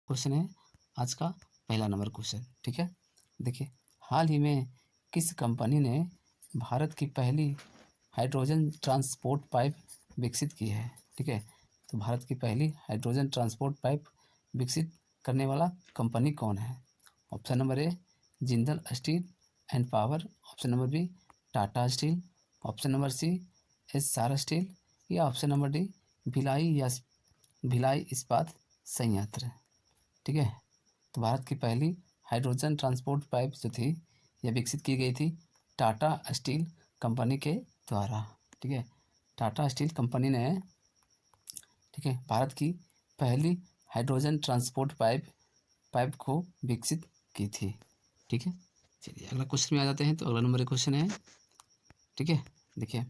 Question है आज का पहला नंबर क्वेश्चन। ठीक है, देखिए हाल ही में किस कंपनी ने भारत की पहली हाइड्रोजन ट्रांसपोर्ट पाइप विकसित की है? ठीक है, तो भारत की पहली हाइड्रोजन ट्रांसपोर्ट पाइप विकसित करने वाला कंपनी कौन है? Option number A Jindal steel and power, option number B Tata steel, option number C Essar steel, या option number D Bhilai Ispat Sanyantra. ठीक है, तो भारत की पहली हाइड्रोजन ट्रांसपोर्ट पाइप जो थी यह विकसित की गई थी टाटा स्टील कंपनी के द्वारा। ठीक है, टाटा स्टील कंपनी ने ठीक है भारत की पहली हाइड्रोजन ट्रांसपोर्ट पाइप को विकसित की थी। ठीक है, चलिए अगला क्वेश्चन में आ जाते हैं। तो अगला नंबर क्वेश्चन है, ठीक है, देखिए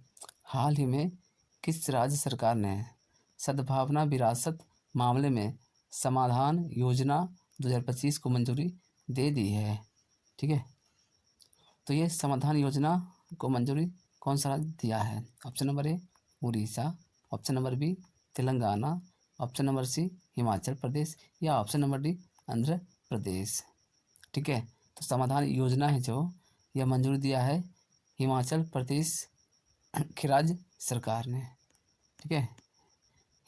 हाल ही में किस राज्य सरकार ने सद्भावना विरासत मामले में समाधान योजना 2025 को मंजूरी दे दी है? ठीक है, तो ये समाधान योजना को मंजूरी कौन सा राज्य दिया है? Option number A Orissa, option number B Telangana, option number C Himachal Pradesh, या option number D Andhra Pradesh. ठीक है, तो समाधान योजना है जो यह मंजूरी दिया है हिमाचल प्रदेश की राज्य सरकार ने। ठीक है,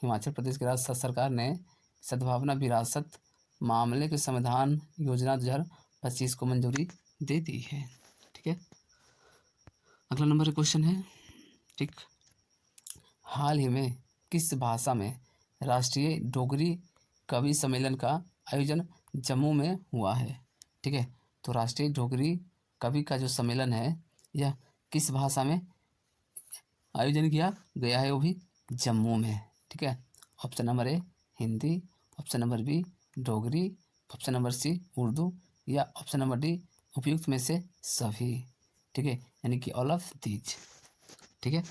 हिमाचल प्रदेश की राज्य सरकार ने सद्भावना विरासत मामले के समाधान योजना 2025 को मंजूरी दे दी है। ठीक है, अगला नंबर क्वेश्चन है, ठीक, हाल ही में किस भाषा में राष्ट्रीय डोगरी कवि सम्मेलन का आयोजन जम्मू में हुआ है? ठीक है, तो राष्ट्रीय डोगरी कवि का जो सम्मेलन है यह किस भाषा में आयोजन किया गया है? वो भी जम्मू में। ठीक है, option number A Hindi, option number B Dogri, option number C Urdu, या ऑप्शन नंबर डी उपयुक्त में से सभी। ठीक है, यानी कि ऑल ऑफ दीज। ठीक है,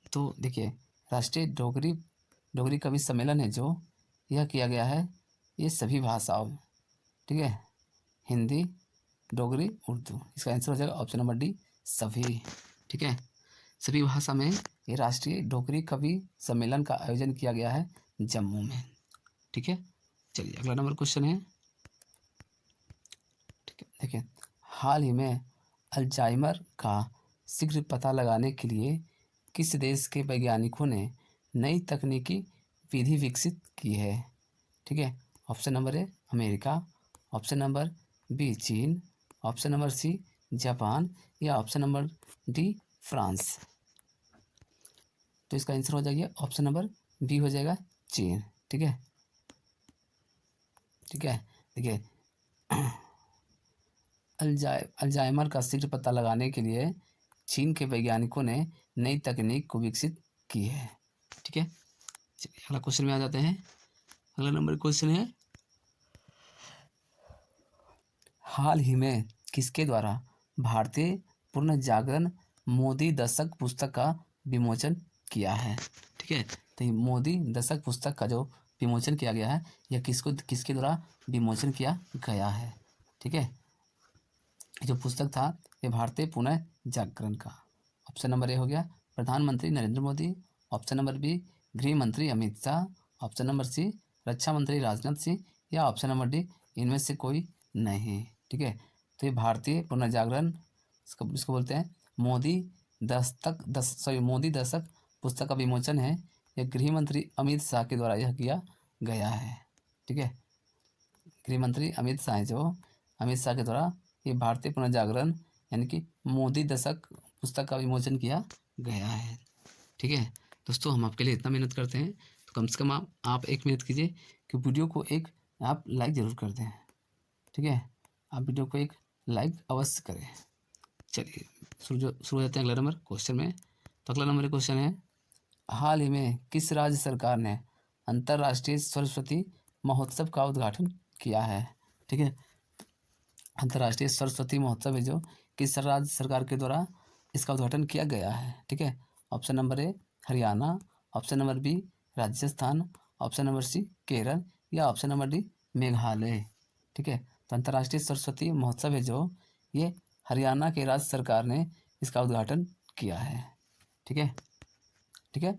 तो देखिए राष्ट्रीय डोगरी कवि सम्मेलन है जो यह किया गया है ये सभी भाषाओं, ठीक है, हिंदी डोगरी उर्दू। इसका आंसर हो जाएगा ऑप्शन नंबर डी सभी। ठीक है, सभी भाषा में ये राष्ट्रीय डोगरी कवि सम्मेलन का आयोजन किया गया है जम्मू में। ठीक है, चलिए अगला नंबर क्वेश्चन है, ठीक है, देखिए हाल ही में अल्जाइमर का शीघ्र पता लगाने के लिए किस देश के वैज्ञानिकों ने नई तकनीकी विधि विकसित की है? ठीक है, option number A America, option number B चीन, ऑप्शन नंबर सी जापान, या ऑप्शन नंबर डी फ्रांस। तो इसका आंसर हो जाएगा ऑप्शन नंबर बी हो जाएगा चीन। ठीक है, ठीक है, देखिए अल्जाइमर का शीघ्र पता लगाने के लिए चीन के वैज्ञानिकों ने नई तकनीक को विकसित की है। ठीक है, चलिए अगला क्वेश्चन में आ जाते हैं। अगला नंबर क्वेश्चन है, हाल ही में किसके द्वारा भारतीय पुनर्जागरण मोदी दशक पुस्तक का विमोचन किया है? ठीक है, तो ये मोदी दशक पुस्तक का जो विमोचन किया गया है यह किसके द्वारा विमोचन किया गया है? ठीक है, जो पुस्तक था ये भारतीय पुनः जागरण का। ऑप्शन नंबर ए हो गया प्रधानमंत्री Narendra Modi, option number B गृह मंत्री Amit Shah, option number C रक्षा मंत्री राजनाथ सिंह, या ऑप्शन नंबर डी इनमें से कोई नहीं। ठीक है, तो ये भारतीय पुनर्जागरण इसको बोलते हैं मोदी दशक पुस्तक का विमोचन है। यह गृह मंत्री अमित शाह के द्वारा यह किया गया है। ठीक है, गृह मंत्री अमित शाह जो अमित शाह के द्वारा ये भारतीय पुनर्जागरण यानी कि मोदी दशक पुस्तक का विमोचन किया गया है। ठीक है दोस्तों, हम आपके लिए इतना मेहनत करते हैं तो कम से कम आप एक मेहनत कीजिए कि वीडियो को एक आप लाइक ज़रूर कर दें। ठीक है, आप वीडियो को एक लाइक अवश्य करें। चलिए शुरू हो जाते हैं अगला नंबर क्वेश्चन में। तो अगला नंबर क्वेश्चन है, हाल ही में किस राज्य सरकार ने अंतर्राष्ट्रीय सरस्वती महोत्सव का उद्घाटन किया है? ठीक है, अंतर्राष्ट्रीय सरस्वती महोत्सव है जो किस राज्य सरकार के द्वारा इसका उद्घाटन किया गया है? ठीक है, option number A Haryana, option number B Rajasthan, option number C Kerala, या ऑप्शन नंबर डी मेघालय। ठीक है, तो अंतर्राष्ट्रीय सरस्वती महोत्सव है जो ये हरियाणा के राज्य सरकार ने इसका उद्घाटन किया है। ठीक है, ठीक है,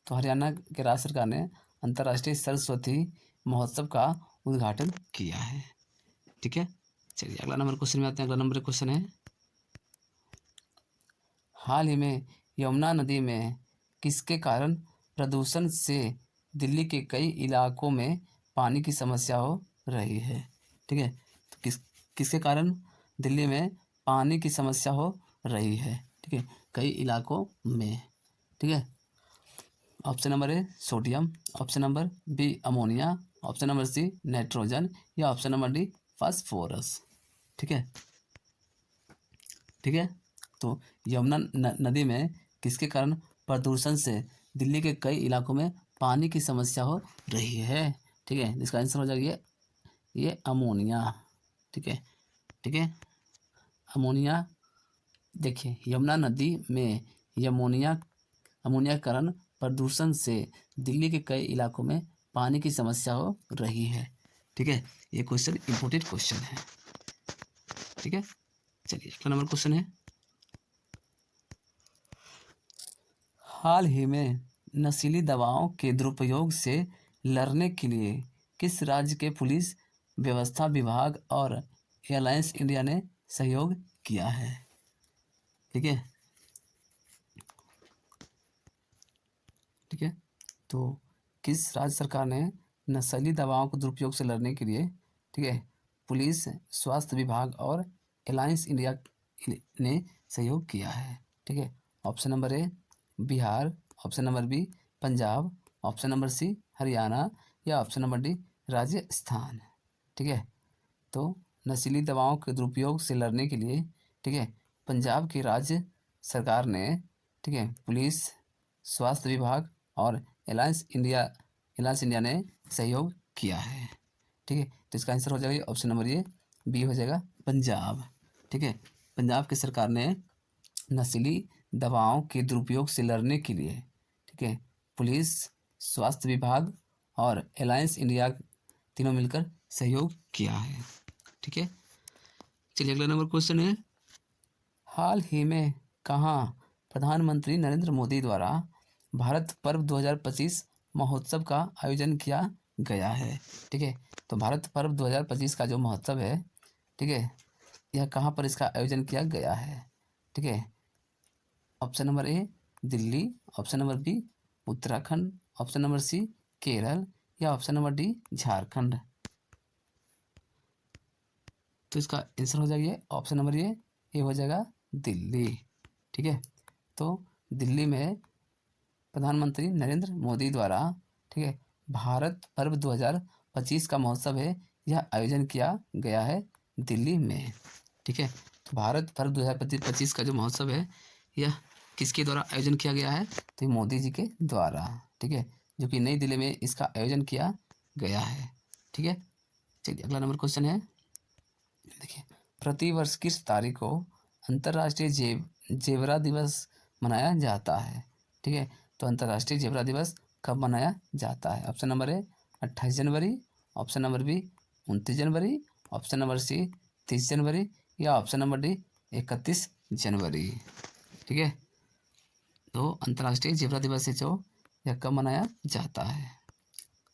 तो हरियाणा के राज्य सरकार ने अंतर्राष्ट्रीय सरस्वती महोत्सव का उद्घाटन किया है। ठीक है, चलिए अगला नंबर क्वेश्चन में आते हैं। अगला नंबर क्वेश्चन है, हाल ही में यमुना नदी में किसके कारण प्रदूषण से दिल्ली के कई इलाकों में पानी की समस्या हो रही है। ठीक है, तो किसके कारण दिल्ली में पानी की समस्या हो रही है। ठीक है, कई इलाकों में। ठीक है, option number A sodium, option number B ammonia, option number C nitrogen, या ऑप्शन नंबर डी फास्फोरस। ठीक है, ठीक है, तो यमुना नदी में किसके कारण प्रदूषण से दिल्ली के कई इलाकों में पानी की समस्या हो रही है। ठीक है, इसका आंसर हो जाएगा ये अमोनिया। ठीक है, ठीक है, अमोनिया। देखिए, यमुना नदी में यमोनिया अमोनिया कारण प्रदूषण से दिल्ली के कई इलाकों में पानी की समस्या हो रही है। ठीक है, ये क्वेश्चन इंपॉर्टेंट क्वेश्चन है। ठीक है, चलिए अगला नंबर क्वेश्चन है, हाल ही में नशीली दवाओं के दुरुपयोग से लड़ने के लिए किस राज्य के पुलिस व्यवस्था विभाग और एयरलाइंस इंडिया ने सहयोग किया है। ठीक है, ठीक है, तो किस राज्य सरकार ने नशीली दवाओं के दुरुपयोग से लड़ने के लिए, ठीक है, पुलिस, स्वास्थ्य विभाग और एयरलाइंस इंडिया ने सहयोग किया है। ठीक है, option number A Bihar, option number B Punjab, option number C Haryana, या ऑप्शन नंबर डी राजस्थान। ठीक है, तो नशीली दवाओं के दुरुपयोग से लड़ने के लिए, ठीक है, पंजाब की राज्य सरकार ने, ठीक है, पुलिस, स्वास्थ्य विभाग और एलायंस इंडिया ने सहयोग किया है। ठीक है, तो इसका आंसर हो जाएगा ऑप्शन नंबर ये बी हो जाएगा पंजाब। ठीक है, पंजाब की सरकार ने नशीली दवाओं के दुरुपयोग से लड़ने के लिए, ठीक है, पुलिस, स्वास्थ्य विभाग और एलायंस इंडिया तीनों मिलकर सहयोग किया है। ठीक है, चलिए अगला नंबर क्वेश्चन है, हाल ही में कहाँ प्रधानमंत्री नरेंद्र मोदी द्वारा भारत पर्व 2025 महोत्सव का आयोजन किया गया है। ठीक है, तो भारत पर्व 2025 का जो महोत्सव है, ठीक है, यह कहाँ पर इसका आयोजन किया गया है। ठीक है, option number A Delhi, option number B Uttarakhand, option number C Kerala, या ऑप्शन नंबर डी झारखंड। तो इसका आंसर हो जाएगा ऑप्शन नंबर ये हो जाएगा दिल्ली। ठीक है, तो दिल्ली में प्रधानमंत्री नरेंद्र मोदी द्वारा, ठीक है, भारत पर्व 2025 का महोत्सव है, यह आयोजन किया गया है दिल्ली में। ठीक है, तो भारत पर्व 2025 का जो महोत्सव है, यह किसके द्वारा आयोजन किया गया है, तो मोदी जी के द्वारा। ठीक है, जो कि नई दिल्ली में इसका आयोजन किया गया है। ठीक है, चलिए अगला नंबर क्वेश्चन है, देखिए, प्रतिवर्ष किस तारीख को अंतर्राष्ट्रीय जेवरा दिवस मनाया जाता है। ठीक है, तो अंतर्राष्ट्रीय जेवरा दिवस कब मनाया जाता है। ऑप्शन नंबर ए 28 जनवरी, ऑप्शन नंबर बी 29 जनवरी, ऑप्शन नंबर सी 30 जनवरी, या ऑप्शन नंबर डी 31 जनवरी। ठीक है, तो अंतर्राष्ट्रीय जेवरा दिवस है जो यह कब मनाया जाता है,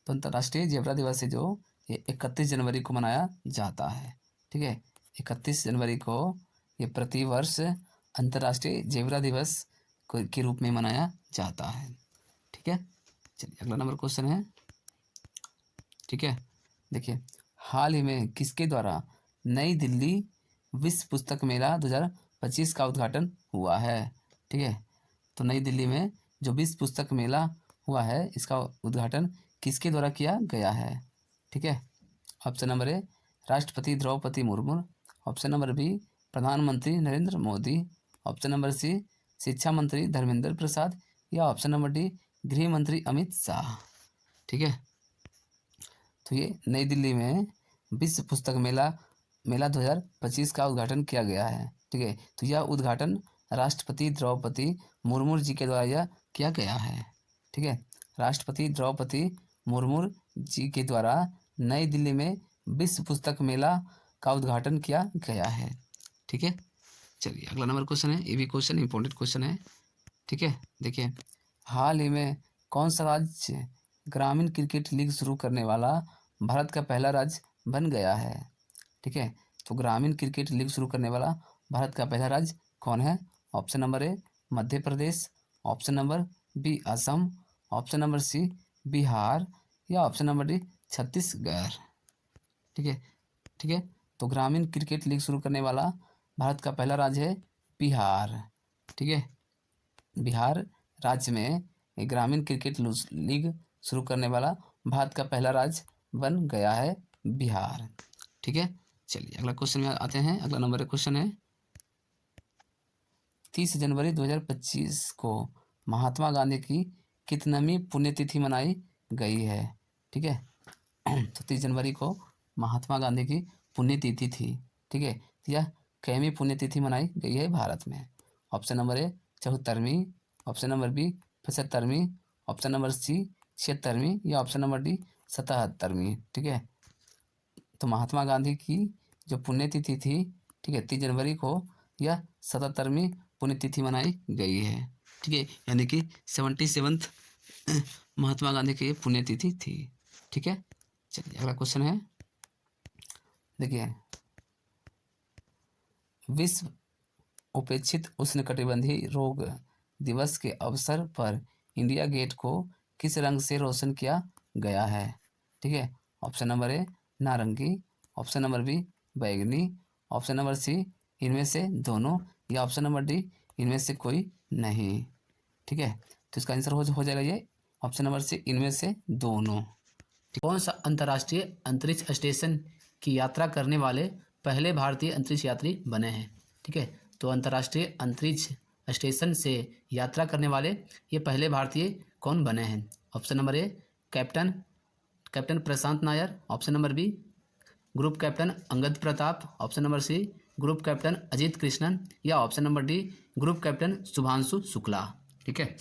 तो अंतर्राष्ट्रीय जेवरा दिवस है जो ये 31 जनवरी को मनाया जाता है। ठीक है, 31 जनवरी को ये प्रतिवर्ष अंतर्राष्ट्रीय जेवरा दिवस के रूप में मनाया जाता है। ठीक है, चलिए अगला नंबर क्वेश्चन है। ठीक है, देखिए, हाल ही में किसके द्वारा नई दिल्ली विश्व पुस्तक मेला 2025 का उद्घाटन हुआ है। ठीक है, तो नई दिल्ली में जो विश्व पुस्तक मेला हुआ है, इसका उद्घाटन किसके द्वारा किया गया है। ठीक है, ऑप्शन नंबर ए राष्ट्रपति Droupadi Murmu, option number B प्रधानमंत्री Narendra Modi, option number C शिक्षा मंत्री धर्मेंद्र प्रसाद, या ऑप्शन नंबर डी गृह मंत्री अमित शाह। ठीक है, तो ये नई दिल्ली में विश्व पुस्तक मेला 2025 का उद्घाटन किया गया है। ठीक है, तो यह उद्घाटन राष्ट्रपति द्रौपदी मुर्मू जी के द्वारा यह किया गया है। ठीक है, राष्ट्रपति द्रौपदी मुर्मू जी के द्वारा नई दिल्ली में विश्व पुस्तक मेला का उद्घाटन किया गया है। ठीक है, चलिए अगला नंबर क्वेश्चन है, ये भी क्वेश्चन इंपॉर्टेंट क्वेश्चन है। ठीक है, देखिए, हाल ही में कौन सा राज्य ग्रामीण क्रिकेट लीग शुरू करने वाला भारत का पहला राज्य बन गया है? ठीक है, तो ग्रामीण क्रिकेट लीग शुरू करने वाला भारत का पहला राज्य कौन है? Option number A Madhya Pradesh, option number B Assam, option number C Bihar या ऑप्शन नंबर डी छत्तीसगढ़। ठीक है, ठीक है, तो ग्रामीण क्रिकेट लीग शुरू करने वाला भारत का पहला राज्य है बिहार। ठीक है, बिहार राज्य में एक ग्रामीण क्रिकेट लीग शुरू करने वाला भारत का पहला राज्य बन गया है बिहार। ठीक है, चलिए अगला क्वेश्चन में आते हैं। अगला नंबर क्वेश्चन है 30 जनवरी 2025 को महात्मा गांधी की कितनवीं पुण्यतिथि मनाई गई है? ठीक है, तो 30 जनवरी को महात्मा गांधी की पुण्यतिथि थी। ठीक है, यह कैवीं पुण्यतिथि मनाई गई है भारत में? ऑप्शन नंबर ए 74वीं, ऑप्शन नंबर बी 75वीं, ऑप्शन नंबर सी 76वीं या ऑप्शन नंबर डी 77वीं। ठीक है, तो महात्मा गांधी की जो पुण्यतिथि थी, ठीक है, 30 जनवरी को यह 77वीं पुण्यतिथि मनाई गई है। ठीक है, यानी कि 77th महात्मा गांधी की पुण्यतिथि थी। ठीक है, चलिए अगला क्वेश्चन है, देखिए विश्व उपेक्षित उष्णकटिबंधीय रोग दिवस के अवसर पर इंडिया गेट को किस रंग से रोशन किया गया है? ठीक है, ऑप्शन नंबर ए नारंगी, ऑप्शन नंबर बी बैगनी, ऑप्शन नंबर सी इनमें से दोनों या ऑप्शन नंबर डी इनमें से कोई नहीं। ठीक है, तो इसका आंसर हो जाएगा ये ऑप्शन नंबर सी इनमें से दोनों। कौन सा अंतर्राष्ट्रीय अंतरिक्ष स्टेशन की यात्रा करने वाले पहले भारतीय अंतरिक्ष यात्री बने हैं? ठीक है, तो अंतर्राष्ट्रीय अंतरिक्ष स्टेशन से यात्रा करने वाले ये पहले भारतीय कौन बने हैं? Option number A captain Prashant Nair, option number B group captain Angad Pratap, option number C group captain Ajit Krishnan या option number D group captain Shubhanshu Shukla. ठीक है,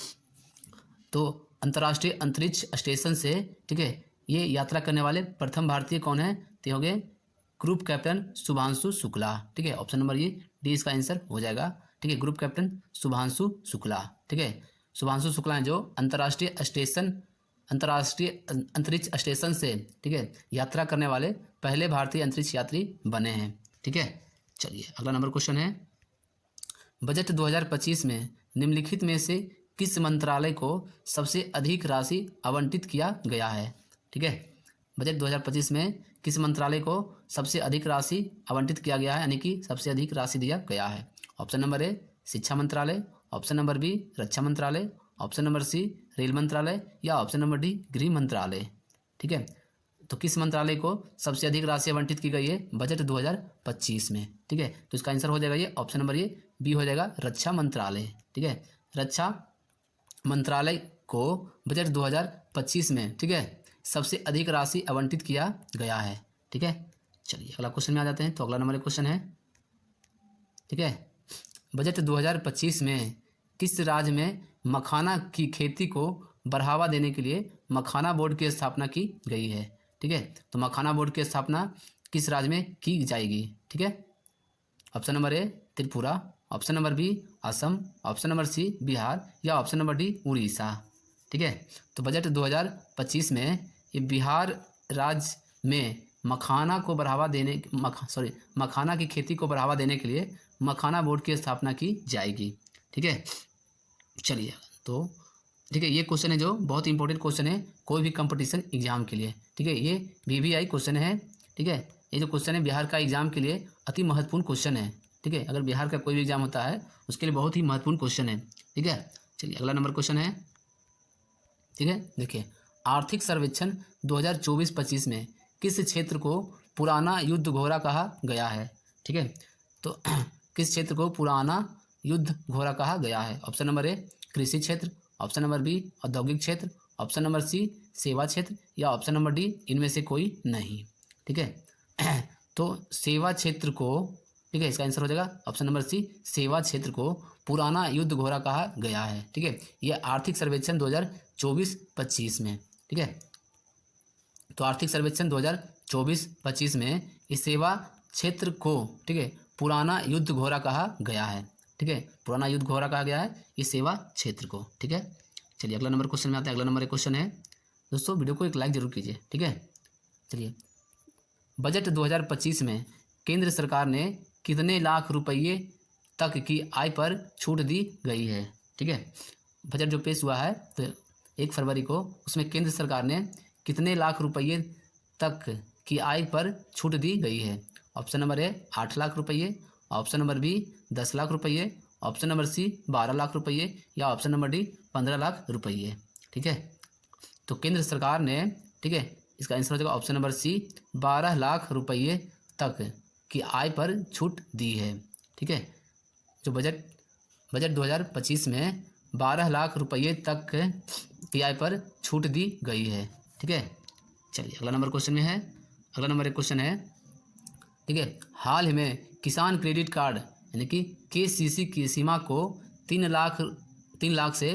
तो अंतर्राष्ट्रीय अंतरिक्ष स्टेशन से, ठीक है, ये यात्रा करने वाले प्रथम भारतीय कौन है? तो हो गए ग्रुप कैप्टन शुभांशु शुक्ला। ठीक है, ऑप्शन नंबर ये डी इसका आंसर हो जाएगा। ठीक है, ग्रुप कैप्टन शुभांशु शुक्ला। ठीक है, शुभांशु शुक्ला हैं जो अंतर्राष्ट्रीय अंतरिक्ष स्टेशन से, ठीक है, यात्रा करने वाले पहले भारतीय अंतरिक्ष यात्री बने हैं। ठीक है, चलिए अगला नंबर क्वेश्चन है, बजट 2025 में निम्नलिखित में से किस मंत्रालय को सबसे अधिक राशि आवंटित किया गया है? ठीक है, बजट 2025 में किस मंत्रालय को सबसे अधिक राशि आवंटित किया गया है, यानी कि सबसे अधिक राशि दिया गया है? ऑप्शन नंबर ए शिक्षा मंत्रालय, ऑप्शन नंबर बी रक्षा मंत्रालय, ऑप्शन नंबर सी रेल मंत्रालय या ऑप्शन नंबर डी गृह मंत्रालय। ठीक है, तो किस मंत्रालय को सबसे अधिक राशि आवंटित की गई है बजट 2025 में? ठीक है, तो इसका आंसर हो जाएगा ये ऑप्शन नंबर ये बी हो जाएगा रक्षा मंत्रालय। ठीक है, रक्षा मंत्रालय को बजट 2025 में, ठीक है, सबसे अधिक राशि आवंटित किया गया है। ठीक है, चलिए अगला क्वेश्चन में आ जाते हैं। तो अगला नंबर क्वेश्चन है, ठीक है, बजट 2025 में किस राज्य में मखाना की खेती को बढ़ावा देने के लिए मखाना बोर्ड की स्थापना की गई है? ठीक है, तो मखाना बोर्ड की स्थापना किस राज्य में की जाएगी? ठीक है, option number A Tripura, option number B Assam, option number C Bihar या ऑप्शन नंबर डी उड़ीसा। ठीक है, तो बजट 2025 में ये बिहार राज्य में मखाना को बढ़ावा देने मखाना की खेती को बढ़ावा देने के लिए मखाना बोर्ड की स्थापना की जाएगी। ठीक है, चलिए तो ठीक है, ये क्वेश्चन है जो बहुत इंपॉर्टेंट क्वेश्चन है कोई भी कंपटीशन एग्जाम के लिए। ठीक है, ये VVI क्वेश्चन है। ठीक है, ये जो क्वेश्चन है बिहार का एग्जाम के लिए अति महत्वपूर्ण क्वेश्चन है। ठीक है, अगर बिहार का कोई भी एग्जाम होता है उसके लिए बहुत ही महत्वपूर्ण क्वेश्चन है। ठीक है, चलिए अगला नंबर क्वेश्चन है। ठीक है, देखिए आर्थिक सर्वेक्षण 2024-25 में किस क्षेत्र को पुराना युद्ध घोड़ा कहा गया है? ठीक है, तो किस क्षेत्र को पुराना युद्ध घोड़ा कहा गया है? ऑप्शन नंबर ए कृषि क्षेत्र, ऑप्शन नंबर बी औद्योगिक क्षेत्र, ऑप्शन नंबर सी सेवा क्षेत्र या ऑप्शन नंबर डी इनमें से कोई नहीं। ठीक है, तो सेवा क्षेत्र को, ठीक है, इसका आंसर हो जाएगा ऑप्शन नंबर सी सेवा क्षेत्र को पुराना युद्ध घोड़ा कहा गया है। ठीक है, यह आर्थिक सर्वेक्षण 2024-25 में। ठीक है, तो आर्थिक सर्वेक्षण 2024-25 में इस सेवा क्षेत्र को, ठीक है, पुराना युद्ध घोड़ा कहा गया है। ठीक है, पुराना युद्ध घोड़ा कहा गया है इस सेवा क्षेत्र को। ठीक है, चलिए अगला नंबर क्वेश्चन में आते हैं। अगला नंबर एक क्वेश्चन है दोस्तों, वीडियो को एक लाइक जरूर कीजिए। ठीक है, चलिए, बजट 2025 में केंद्र सरकार ने कितने लाख रुपये तक की आय पर छूट दी गई है? ठीक है, बजट जो पेश हुआ है तो 1 फरवरी को, उसमें केंद्र सरकार ने कितने लाख रुपये तक की आय पर छूट दी गई है? ऑप्शन नंबर ए 8 लाख रुपये, ऑप्शन नंबर बी 10 लाख रुपये, ऑप्शन नंबर सी 12 लाख रुपये, या ऑप्शन नंबर डी 15 लाख रुपये। ठीक है, तो केंद्र सरकार ने, ठीक है, इसका आंसर हो जाएगा ऑप्शन नंबर सी 12 लाख रुपये तक की आय पर छूट दी है। ठीक है, जो बजट 2025 में 12 लाख रुपये तक की आय पर छूट दी गई है। ठीक है, चलिए अगला नंबर क्वेश्चन में है। अगला नंबर एक क्वेश्चन है, ठीक है, हाल ही में किसान क्रेडिट कार्ड यानी कि KCC की सीमा को 3 लाख से,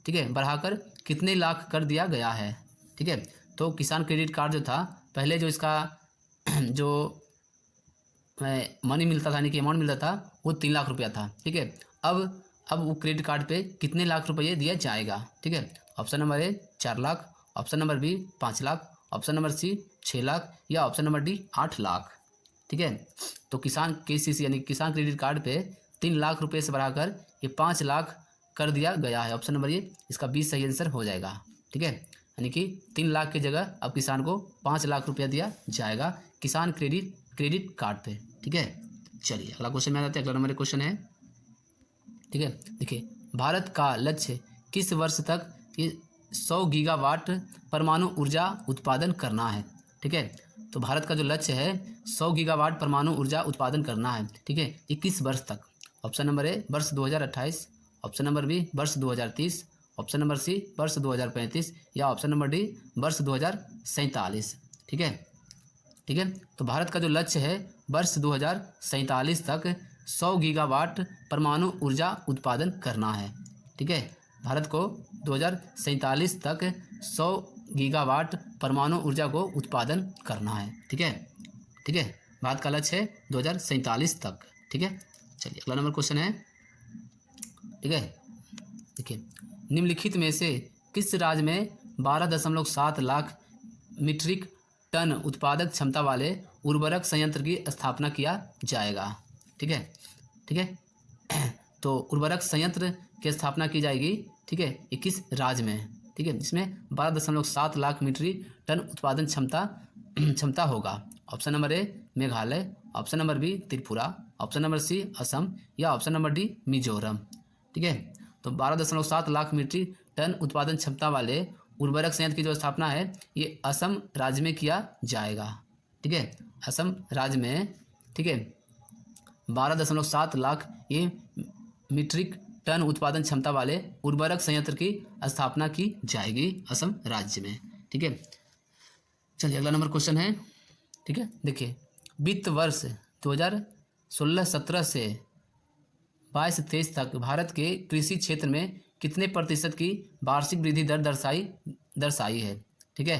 ठीक है, बढ़ाकर कितने लाख कर दिया गया है? ठीक है, तो किसान क्रेडिट कार्ड जो था, पहले जो इसका जो मनी मिलता था यानी कि अमाउंट मिलता था वो 3 लाख रुपया था। ठीक है, अब वो क्रेडिट कार्ड पे कितने लाख रुपये दिया जाएगा? ठीक है, option number A 4 lakh, option number B 5 lakh, option number C 6 lakh, या ऑप्शन नंबर डी 8 लाख। ठीक है, तो किसान KCC यानी किसान क्रेडिट कार्ड पे 3 लाख रुपये से बढ़ाकर ये 5 लाख कर दिया गया है। ऑप्शन नंबर ए इसका 20 सही आंसर हो जाएगा। ठीक है, यानी कि 3 लाख की जगह अब किसान को 5 लाख रुपया दिया जाएगा किसान क्रेडिट कार्ड पे। ठीक है, चलिए अगला क्वेश्चन में आ जाते हैं। अगला नंबर एक क्वेश्चन है, ठीक है, देखिए, भारत का लक्ष्य किस वर्ष तक ये 100 गीगावाट परमाणु ऊर्जा उत्पादन करना है? ठीक है, तो भारत का जो लक्ष्य है 100 गीगावाट परमाणु ऊर्जा उत्पादन करना है। ठीक है, ये किस वर्ष तक? ऑप्शन नंबर ए वर्ष 2028, ऑप्शन नंबर बी वर्ष 2030, ऑप्शन नंबर सी वर्ष 2035, या ऑप्शन नंबर डी वर्ष 2047। ठीक है, ठीक है, तो भारत का जो लक्ष्य है वर्ष 2047 तक 100 गीगावाट परमाणु ऊर्जा उत्पादन करना है। ठीक है, भारत को 2047 तक 100 गीगावाट परमाणु ऊर्जा को उत्पादन करना है। ठीक है, ठीक है, भारत का लक्ष्य है 2047 तक। ठीक है, चलिए अगला नंबर क्वेश्चन है, ठीक है, देखिए, निम्नलिखित में से किस राज्य में 12.7 लाख मीट्रिक टन उत्पादक क्षमता वाले उर्वरक संयंत्र की स्थापना किया जाएगा? ठीक है, ठीक है, तो उर्वरक संयंत्र की स्थापना की जाएगी, ठीक है, 21 राज्य में। ठीक है, जिसमें 12.7 लाख मीट्रिक टन उत्पादन क्षमता होगा। Option number A Meghalaya, option number B Tripura, option number C Assam, या ऑप्शन नंबर डी मिजोरम। ठीक है, तो 12.7 लाख मीट्रिक टन उत्पादन क्षमता वाले उर्वरक संयंत्र की जो स्थापना है ये असम राज्य में किया जाएगा। ठीक है, असम राज्य में, ठीक है, 12.7 लाख ये मीट्रिक टन उत्पादन क्षमता वाले उर्वरक संयंत्र की स्थापना की जाएगी असम राज्य में। ठीक है, चलिए अगला नंबर क्वेश्चन है, ठीक है, देखिए, वित्त वर्ष 2016-17 से 22-23 तक भारत के कृषि क्षेत्र में कितने प्रतिशत की वार्षिक वृद्धि दर दर्शाई है? ठीक है,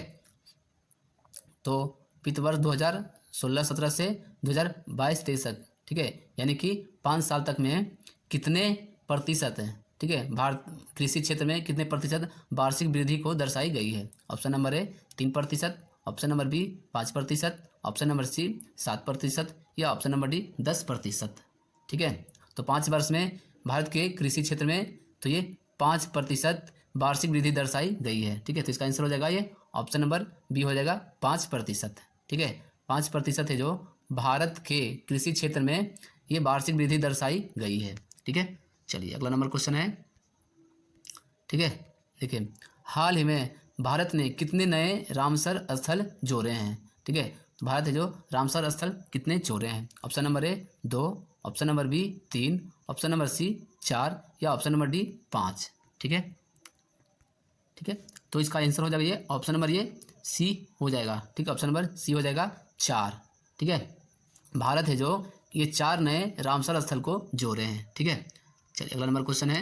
तो वित्त वर्ष 2016-17 से 2022-23 तक, ठीक है, यानी कि 5 साल तक में कितने प्रतिशत है, ठीक है, भारत कृषि क्षेत्र में कितने प्रतिशत वार्षिक वृद्धि को दर्शाई गई है? Option number A 3%, option number B 5%, option number C 7%, या ऑप्शन नंबर डी 10%। ठीक है, तो 5 वर्ष में भारत के कृषि क्षेत्र में तो ये 5% वार्षिक वृद्धि दर्शाई गई है। ठीक है, तो इसका आंसर हो जाएगा ये ऑप्शन नंबर बी हो जाएगा 5%। ठीक है, 5% है जो भारत के कृषि क्षेत्र में ये वार्षिक वृद्धि दर्शाई गई है। ठीक है, चलिए अगला नंबर क्वेश्चन है, ठीक है, देखिए, हाल ही में भारत ने कितने नए रामसर स्थल जोड़े हैं? ठीक है, तो भारत है जो रामसर स्थल कितने जोड़े हैं? Option number A 2, option number B 3, option number C 4, या ऑप्शन नंबर डी 5। ठीक है, ठीक है, तो इसका आंसर हो जाएगा ये ऑप्शन नंबर ये सी हो जाएगा। ठीक है, ऑप्शन नंबर सी हो जाएगा 4। ठीक है, भारत है जो ये 4 नए रामसर स्थल को जोड़े हैं। ठीक है, चलिए अगला नंबर क्वेश्चन है,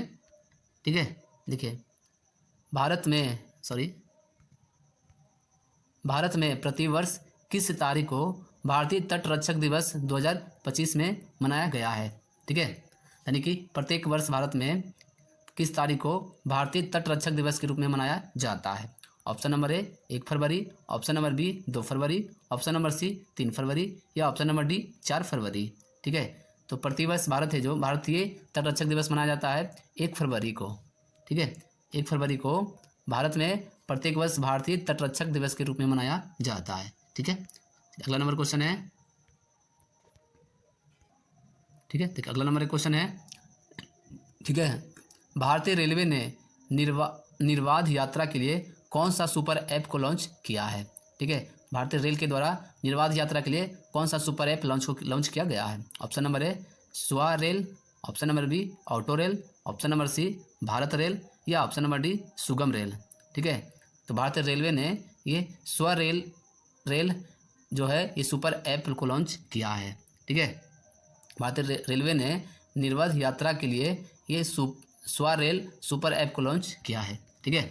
ठीक है, देखिए, भारत में प्रतिवर्ष किस तारीख को भारतीय तटरक्षक दिवस 2025 में मनाया गया है? ठीक है, यानी कि प्रत्येक वर्ष भारत में किस तारीख को भारतीय तटरक्षक दिवस के रूप में मनाया जाता है? ऑप्शन नंबर ए 1 फरवरी, ऑप्शन नंबर बी 2 फरवरी, ऑप्शन नंबर सी 3 फरवरी या ऑप्शन नंबर डी 4 फरवरी। ठीक है, तो प्रतिवर्ष भारत है जो भारतीय तटरक्षक दिवस मनाया जाता है 1 फरवरी को। ठीक है, 1 फरवरी को भारत में प्रत्येक वर्ष भारतीय तटरक्षक दिवस के रूप में मनाया जाता है। ठीक है, अगला नंबर क्वेश्चन है। ठीक है, देखिए अगला नंबर क्वेश्चन है। ठीक है, भारतीय रेलवे ने निर्बाध यात्रा के लिए कौन सा सुपर ऐप को लॉन्च किया है। ठीक है, भारतीय रेल के द्वारा निर्बाध यात्रा के लिए कौन सा सुपर ऐप लॉन्च किया गया है। Option number A SwaRail, option number B auto rail, option number C Bharat rail या option number D Sugam rail. ठीक है, तो भारतीय रेलवे ने ये स्व रेल जो है ये सुपर ऐप को लॉन्च किया है। ठीक है, भारतीय रेलवे ने निर्बाध यात्रा के लिए ये स्व रेल सुपर ऐप को लॉन्च किया है। ठीक है,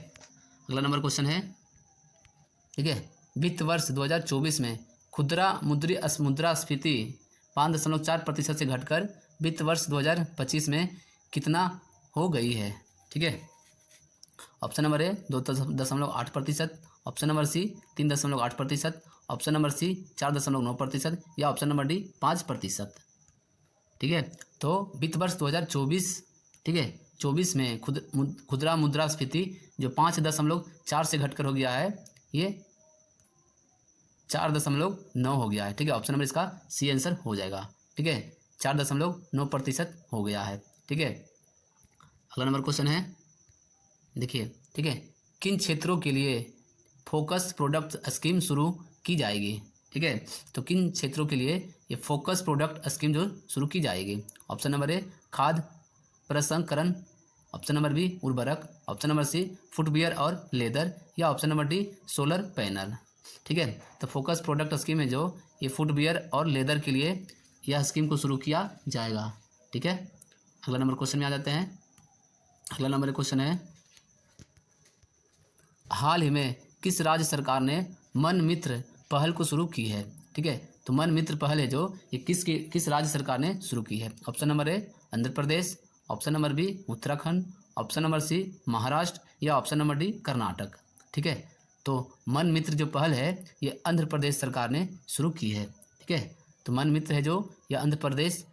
अगला नंबर क्वेश्चन है। ठीक है, वित्त वर्ष 2024 में खुदरा मुद्रास्फीति 5.4% से घटकर वित्त वर्ष 2025 में कितना हो गई है। ठीक है, option number A 2.8%, option number C 3.8%, option number C 4.9% या ऑप्शन नंबर डी 5%। ठीक है, तो वित्त वर्ष 2024 ठीक है 24 में खुदरा मुद्रास्फीति जो 5.4 से घटकर हो गया है ये 4.9 हो गया है। ठीक है, ऑप्शन नंबर इसका सी आंसर हो जाएगा। ठीक है, 4.9% हो गया है। ठीक है, अगला नंबर क्वेश्चन है। देखिए, ठीक है, किन क्षेत्रों के लिए फोकस प्रोडक्ट स्कीम शुरू की जाएगी। ठीक है, तो किन क्षेत्रों के लिए ये फोकस प्रोडक्ट स्कीम जो शुरू की जाएगी। ऑप्शन नंबर ए खाद प्रसंस्करण, ऑप्शन नंबर बी उर्वरक, ऑप्शन नंबर सी फुटवियर और लेदर या option number D solar panel. ठीक है, तो फोकस प्रोडक्ट स्कीम है जो ये फुटवियर और लेदर के लिए यह स्कीम को शुरू किया जाएगा। ठीक है, अगला नंबर क्वेश्चन में आ जाते हैं। अगला नंबर क्वेश्चन है, हाल ही में किस राज्य सरकार ने मन मित्र पहल को शुरू की है। ठीक है, तो मन मित्र पहल है जो ये किस राज्य सरकार ने शुरू की है। Option number A Andhra Pradesh, option number B Uttarakhand, option number C Maharashtra या ऑप्शन नंबर डी कर्नाटक। ठीक है, तो मन मित्र जो पहल है ये आंध्र प्रदेश सरकार ने शुरू की है। ठीक है, तो मन मित्र है जो ये आंध्र प्रदेश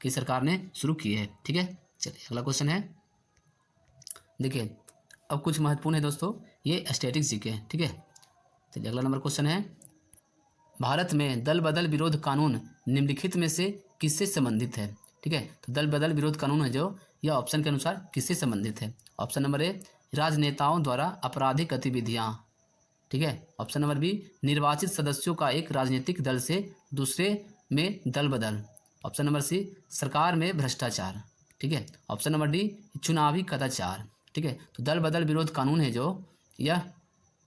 की सरकार ने शुरू की है। ठीक है, चलिए अगला क्वेश्चन है। देखिए, अब कुछ महत्वपूर्ण है दोस्तों ये स्टैटिक जीके। ठीक है, चलिए अगला नंबर क्वेश्चन है। भारत में दल बदल विरोध कानून निम्नलिखित में से किससे संबंधित है। ठीक है, तो दल बदल विरोध कानून है जो यह ऑप्शन के अनुसार किससे संबंधित है। ऑप्शन नंबर ए राजनेताओं द्वारा आपराधिक गतिविधियां। ठीक है, ऑप्शन नंबर बी निर्वाचित सदस्यों का एक राजनीतिक दल से दूसरे में दल बदल, ऑप्शन नंबर सी सरकार में भ्रष्टाचार। ठीक है, ऑप्शन नंबर डी चुनावी कदाचार। ठीक है, तो दल बदल विरोध कानून है जो यह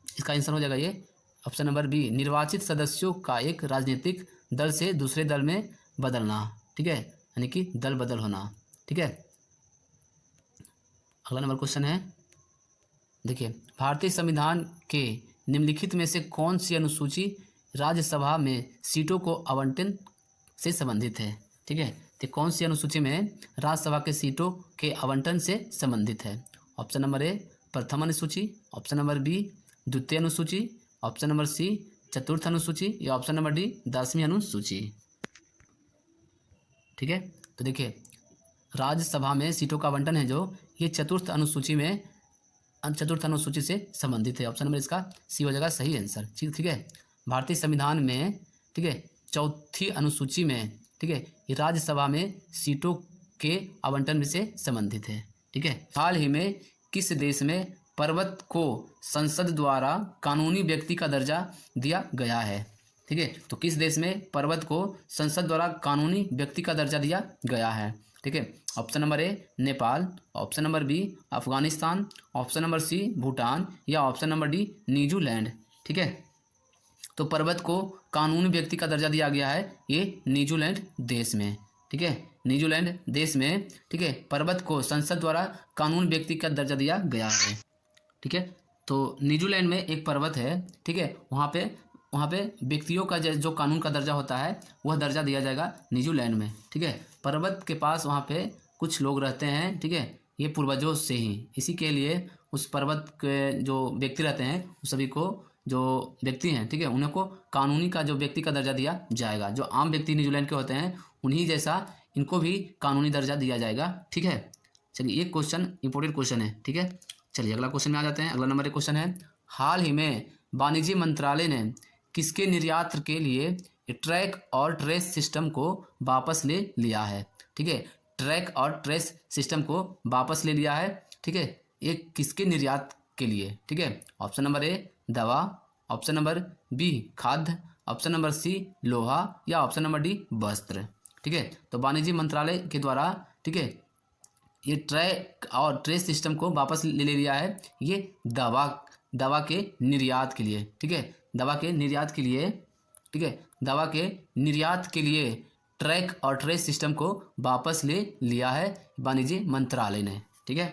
इसका आंसर हो जाएगा ये ऑप्शन नंबर बी निर्वाचित सदस्यों का एक राजनीतिक दल से दूसरे दल में बदलना। ठीक है, यानी कि दल बदल होना। ठीक है, अगला नंबर क्वेश्चन है। देखिए, भारतीय संविधान के निम्नलिखित में से कौन सी अनुसूची राज्यसभा में सीटों को आवंटन से संबंधित है। ठीक है, तो कौन सी अनुसूची में राज्यसभा के सीटों के आवंटन से संबंधित है। ऑप्शन नंबर ए प्रथम अनुसूची, ऑप्शन नंबर बी द्वितीय अनुसूची, ऑप्शन नंबर सी चतुर्थ अनुसूची या ऑप्शन नंबर डी 10वीं अनुसूची। ठीक है, तो देखिए राज्यसभा में सीटों का आवंटन है जो ये चतुर्थ अनुसूची से संबंधित है। ऑप्शन नंबर इसका सी हो जाएगा सही आंसर। ठीक है, भारतीय संविधान में ठीक है चौथी अनुसूची में ठीक है ये राज्यसभा में सीटों के आवंटन से संबंधित है। ठीक है, हाल ही में किस देश में पर्वत को संसद द्वारा कानूनी व्यक्ति का दर्जा दिया गया है। ठीक है, तो किस देश में पर्वत को संसद द्वारा कानूनी व्यक्ति का दर्जा दिया गया है। ठीक है, option number A Nepal, option number B Afghanistan, option number C Bhutan या ऑप्शन नंबर डी न्यूजीलैंड। ठीक है, तो पर्वत को कानूनी व्यक्ति का दर्जा दिया गया है ये न्यूजीलैंड देश में। ठीक है, न्यूजीलैंड देश में ठीक है पर्वत को संसद द्वारा कानूनी व्यक्ति का दर्जा दिया गया है। ठीक है, तो न्यूजीलैंड में एक पर्वत है। ठीक है, वहाँ पे व्यक्तियों का जो कानून का दर्जा होता है वह दर्जा दिया जाएगा न्यूजीलैंड में। ठीक है, पर्वत के पास वहाँ पे कुछ लोग रहते हैं। ठीक है, ये पूर्वजों से ही इसी के लिए उस पर्वत के जो व्यक्ति रहते हैं उस सभी को जो व्यक्ति हैं, ठीक है, उन्हें को कानूनी का जो व्यक्ति का दर्जा दिया जाएगा। जो आम व्यक्ति न्यूजीलैंड के होते हैं उन्हीं जैसा इनको भी कानूनी दर्जा दिया जाएगा, ठीक है। चलिए एक क्वेश्चन इंपॉर्टेंट क्वेश्चन है, ठीक है। चलिए अगला क्वेश्चन में आ जाते हैं। अगला नंबर एक क्वेश्चन है, हाल ही में वाणिज्य मंत्रालय ने किसके निर्यात के लिए ट्रैक और ट्रेस सिस्टम को वापस ले लिया है, ठीक है। ट्रैक और ट्रेस सिस्टम को वापस ले लिया है, ठीक है। ये किसके निर्यात के लिए, ठीक है। ऑप्शन नंबर ए दवा, ऑप्शन नंबर बी खाद्य, ऑप्शन नंबर सी लोहा या ऑप्शन नंबर डी वस्त्र, ठीक है। तो वाणिज्य मंत्रालय के द्वारा, ठीक है, ये ट्रैक और ट्रेस सिस्टम को वापस ले लिया है। ये दवा के निर्यात के लिए, ठीक है, दवा के निर्यात के लिए, ठीक है, दवा के निर्यात के लिए ट्रैक और ट्रेस सिस्टम को वापस ले लिया है वाणिज्य मंत्रालय ने, ठीक है।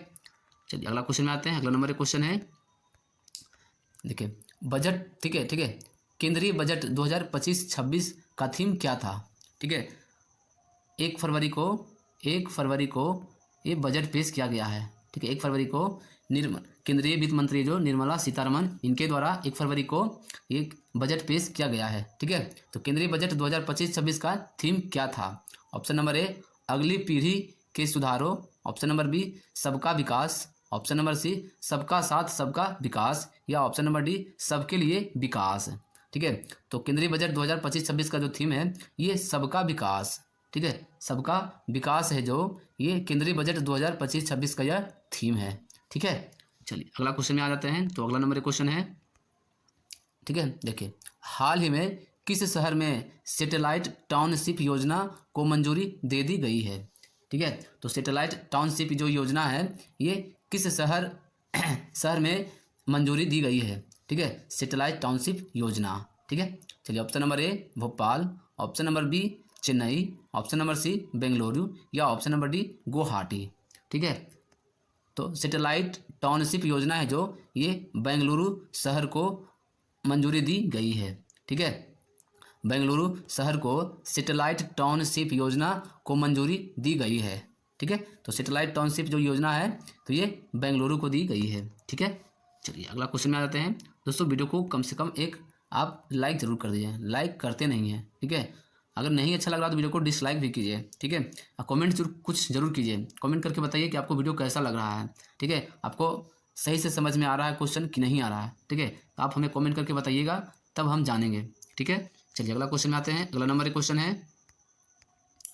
चलिए अगला क्वेश्चन में आते हैं। अगला नंबर एक क्वेश्चन है, देखिए बजट, ठीक है, ठीक है, केंद्रीय बजट 2025-26 का थीम क्या था, ठीक है। 1 फरवरी को ये बजट पेश किया गया है, ठीक है। 1 फरवरी को केंद्रीय वित्त मंत्री जो निर्मला सीतारमण, इनके द्वारा 1 फरवरी को एक बजट पेश किया गया है, ठीक है। तो केंद्रीय बजट 2025-26 का थीम क्या था? ऑप्शन नंबर ए अगली पीढ़ी के सुधारों, ऑप्शन नंबर बी सबका विकास, ऑप्शन नंबर सी सबका साथ सबका विकास या ऑप्शन नंबर डी सबके लिए विकास, ठीक है। तो केंद्रीय बजट 2025-26 का जो थीम है ये सबका विकास, ठीक है, सबका विकास है जो ये केंद्रीय बजट 2025-26 का यह थीम है, ठीक है। चलिए अगला क्वेश्चन में आ जाते हैं। तो अगला नंबर एक क्वेश्चन है, ठीक है, देखिए हाल ही में किस शहर में सैटेलाइट टाउनशिप योजना को मंजूरी दे दी गई है, ठीक है। तो सैटेलाइट टाउनशिप जो योजना है ये किस शहर में मंजूरी दी गई है, ठीक है, सैटेलाइट टाउनशिप योजना, ठीक है। चलिए option number A Bhopal, option number B Chennai, option number C Bengaluru या ऑप्शन नंबर डी गुवाहाटी, ठीक है। तो सैटेलाइट टाउनशिप योजना है जो ये बेंगलुरु शहर को मंजूरी दी गई है, ठीक है। बेंगलुरु शहर को सैटेलाइट टाउनशिप योजना को मंजूरी दी गई है, ठीक है। तो सैटेलाइट टाउनशिप जो योजना है तो ये बेंगलुरु को दी गई है, ठीक है। चलिए अगला क्वेश्चन में आ जाते हैं। दोस्तों वीडियो को कम से कम एक आप लाइक ज़रूर कर दीजिए, लाइक करते नहीं हैं, ठीक है। अगर नहीं अच्छा लग रहा तो वीडियो को डिसलाइक भी कीजिए, ठीक है। कमेंट कुछ जरूर कीजिए, कमेंट करके बताइए कि आपको वीडियो कैसा लग रहा है, ठीक है। आपको सही से समझ में आ रहा है क्वेश्चन कि नहीं आ रहा है, ठीक है। तो आप हमें कमेंट करके बताइएगा तब हम जानेंगे, ठीक है। चलिए अगला क्वेश्चन में आते हैं। अगला नंबर एक क्वेश्चन है,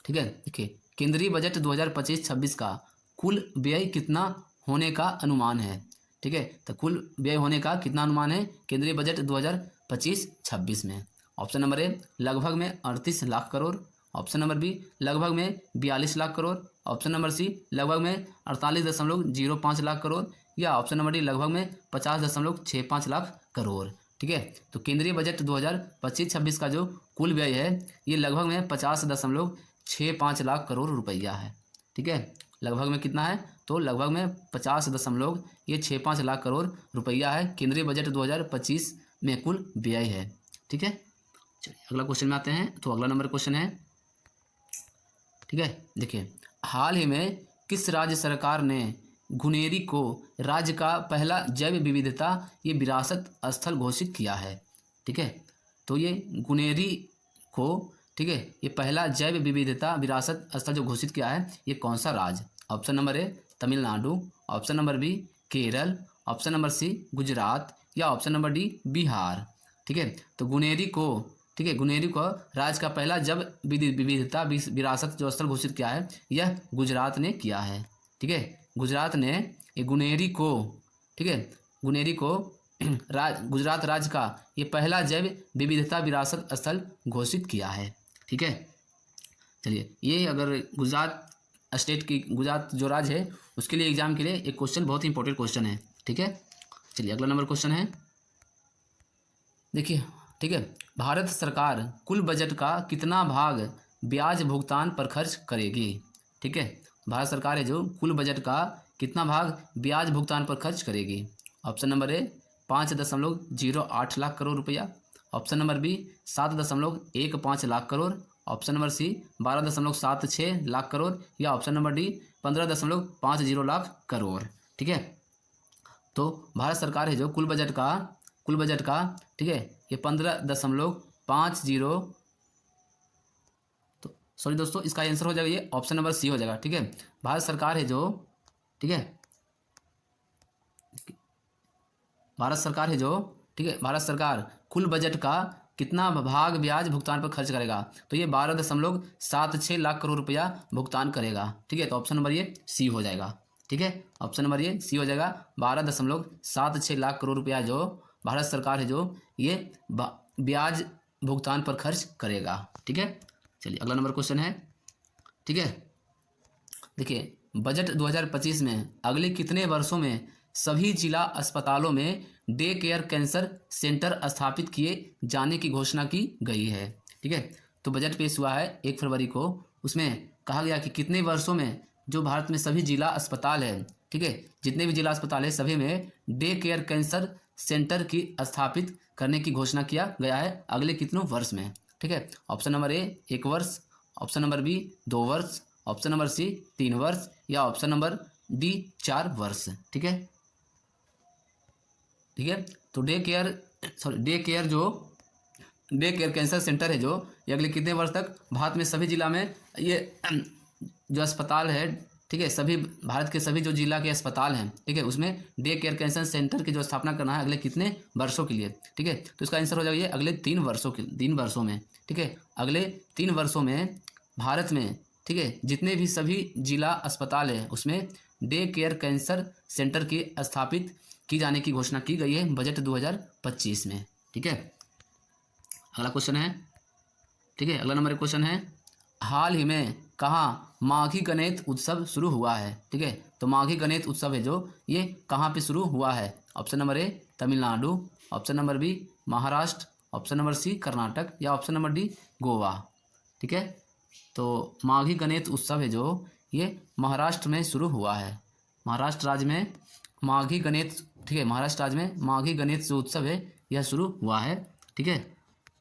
ठीक है, देखिए केंद्रीय बजट 2025-26 का कुल व्यय कितना होने का अनुमान है, ठीक है। तो कुल व्यय होने का कितना अनुमान है केंद्रीय बजट 2025-26 में? ऑप्शन नंबर ए लगभग में 38 lakh crore, option number B लगभग में 42 lakh crore, option number C लगभग में 48.05 लाख करोड़ या ऑप्शन नंबर डी लगभग में 50.65 लाख करोड़, ठीक है। तो केंद्रीय बजट 2025-26 का जो कुल व्यय है ये लगभग में 50.65 लाख करोड़ रुपया है, ठीक है। लगभग में कितना है? तो लगभग में 50.65 लाख करोड़ रुपया है केंद्रीय बजट 2025 में कुल व्यय है, ठीक है। चलिए अगला क्वेश्चन में आते हैं। तो अगला नंबर क्वेश्चन है, ठीक है, देखिए हाल ही में किस राज्य सरकार ने गुनेरी को राज्य का पहला जैव विविधता ये विरासत स्थल घोषित किया है, ठीक है। तो ये गुनेरी को, ठीक है, ये पहला जैव विविधता विरासत स्थल जो घोषित किया है ये कौन सा राज्य? Option number A Tamil Nadu, option number B Kerala, option number C Gujarat या ऑप्शन नंबर डी बिहार, ठीक है। तो गुनेरी को, ठीक है, गुनेरी को राज्य का पहला जैव विविधता विरासत जो स्थल घोषित किया है यह गुजरात ने किया है, ठीक है। गुजरात ने ये गुनेरी को, ठीक है, गुनेरी को गुजरात राज्य का ये पहला जैव विविधता विरासत स्थल घोषित किया है, ठीक है। चलिए ये अगर गुजरात स्टेट की, गुजरात जो राज्य है उसके लिए एग्जाम के लिए एक क्वेश्चन बहुत ही इंपॉर्टेंट क्वेश्चन है, ठीक है। चलिए अगला नंबर क्वेश्चन है, देखिए, ठीक है, भारत सरकार कुल बजट का कितना भाग ब्याज भुगतान पर खर्च करेगी, ठीक है। भारत सरकार है जो कुल बजट का कितना भाग ब्याज भुगतान पर खर्च करेगी? Option number A 5.08 lakh crore रुपया, option number B 7.15 lakh crore, option number C 12.76 lakh crore या option number D 15.50 lakh crore, ठीक है। तो भारत सरकार है जो कुल बजट का ठीक है ये 15.50, तो सॉरी दोस्तों इसका आंसर हो जाएगा ये ऑप्शन नंबर सी हो जाएगा। ठीक है, भारत सरकार है जो, ठीक है, भारत सरकार है जो, ठीक है, भारत सरकार कुल बजट का कितना भाग ब्याज भुगतान पर खर्च करेगा, तो ये 12.76 लाख करोड़ रुपया भुगतान करेगा। ठीक है, तो ऑप्शन नंबर ये सी हो जाएगा। ठीक है, ऑप्शन नंबर ये सी हो जाएगा, 12.76 लाख करोड़ रुपया जो भारत सरकार है जो ये ब्याज भुगतान पर खर्च करेगा। ठीक है, चलिए अगला नंबर क्वेश्चन है। ठीक है, देखिए बजट 2025 में अगले कितने वर्षों में सभी जिला अस्पतालों में डे केयर कैंसर सेंटर स्थापित किए जाने की घोषणा की गई है। ठीक है, तो बजट पेश हुआ है 1 फरवरी को, उसमें कहा गया कि कितने वर्षों में जो भारत में सभी जिला अस्पताल है, ठीक है, जितने भी जिला अस्पताल है सभी में डे केयर कैंसर सेंटर की स्थापित करने की घोषणा किया गया है अगले कितनों वर्ष में। ठीक है, ऑप्शन नंबर ए 1 वर्ष, ऑप्शन नंबर बी 2 वर्ष, ऑप्शन नंबर सी 3 वर्ष या ऑप्शन नंबर डी 4 वर्ष। ठीक है, ठीक है, तो डे केयर कैंसर सेंटर है जो ये अगले कितने वर्ष तक भारत में सभी जिला में ये जो अस्पताल है, ठीक है, सभी भारत के सभी जो जिला के अस्पताल हैं, ठीक है, उसमें डे केयर कैंसर सेंटर की जो स्थापना करना है अगले कितने वर्षों के लिए। ठीक है, तो इसका आंसर हो जाएगा ये अगले 3 वर्षों में। ठीक है, अगले 3 वर्षों में भारत में, ठीक है, जितने भी सभी जिला अस्पताल है उसमें डे केयर कैंसर सेंटर की स्थापित की जाने की घोषणा की गई है बजट 2025 में। ठीक है, अगला क्वेश्चन है। ठीक है, अगला नंबर क्वेश्चन है, हाल ही में कहाँ माघी गणेश उत्सव शुरू हुआ है। ठीक है, तो माघी गणेश उत्सव है जो ये कहाँ पे शुरू हुआ है, option number A Tamil Nadu, option number B Maharashtra, option number C Karnataka या ऑप्शन नंबर डी गोवा। ठीक है, तो माघी गणेश उत्सव है जो ये महाराष्ट्र में शुरू हुआ है, महाराष्ट्र राज्य में माघी गणेश, ठीक है, महाराष्ट्र राज्य में माघी गणेश जो उत्सव है यह शुरू हुआ है। ठीक है,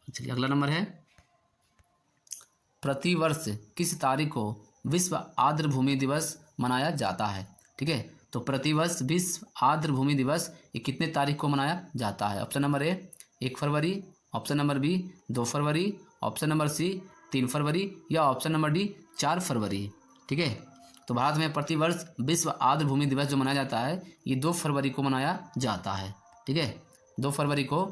चलिए अगला नंबर है, प्रतिवर्ष किस तारीख को विश्व आर्द्र भूमि दिवस मनाया जाता है। ठीक है, तो प्रतिवर्ष विश्व आर्द्र भूमि दिवस ये कितने तारीख को मनाया जाता है, ऑप्शन नंबर ए 1 फरवरी, ऑप्शन नंबर बी 2 फरवरी, ऑप्शन नंबर सी 3 फरवरी या ऑप्शन नंबर डी 4 फरवरी। ठीक है, तो भारत में प्रतिवर्ष विश्व आर्द्र भूमि दिवस जो मनाया जाता है ये 2 फरवरी को मनाया जाता है। ठीक है, 2 फरवरी को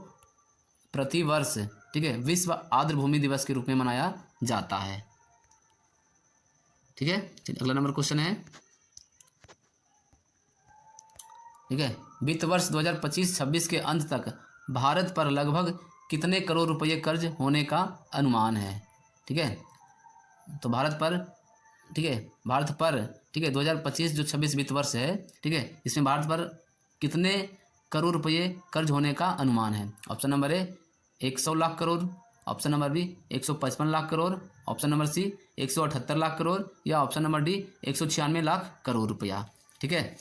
प्रतिवर्ष, ठीक है, विश्व आर्द्र भूमि दिवस के रूप में मनाया जाता है। ठीक है, चलिए अगला नंबर क्वेश्चन है। ठीक है, वित्त वर्ष 2025-26 के अंत तक भारत पर लगभग कितने करोड़ रुपए कर्ज होने का अनुमान है। ठीक है, तो भारत पर, ठीक है 2025 जो 26 वित्त वर्ष है, ठीक है, इसमें भारत पर कितने करोड़ रुपए कर्ज होने का अनुमान है, option number A 100 lakh crore, option number B 155 lakh crore, option number C 178 lakh crore या option number D 196 lakh crore रुपया। ठीक है,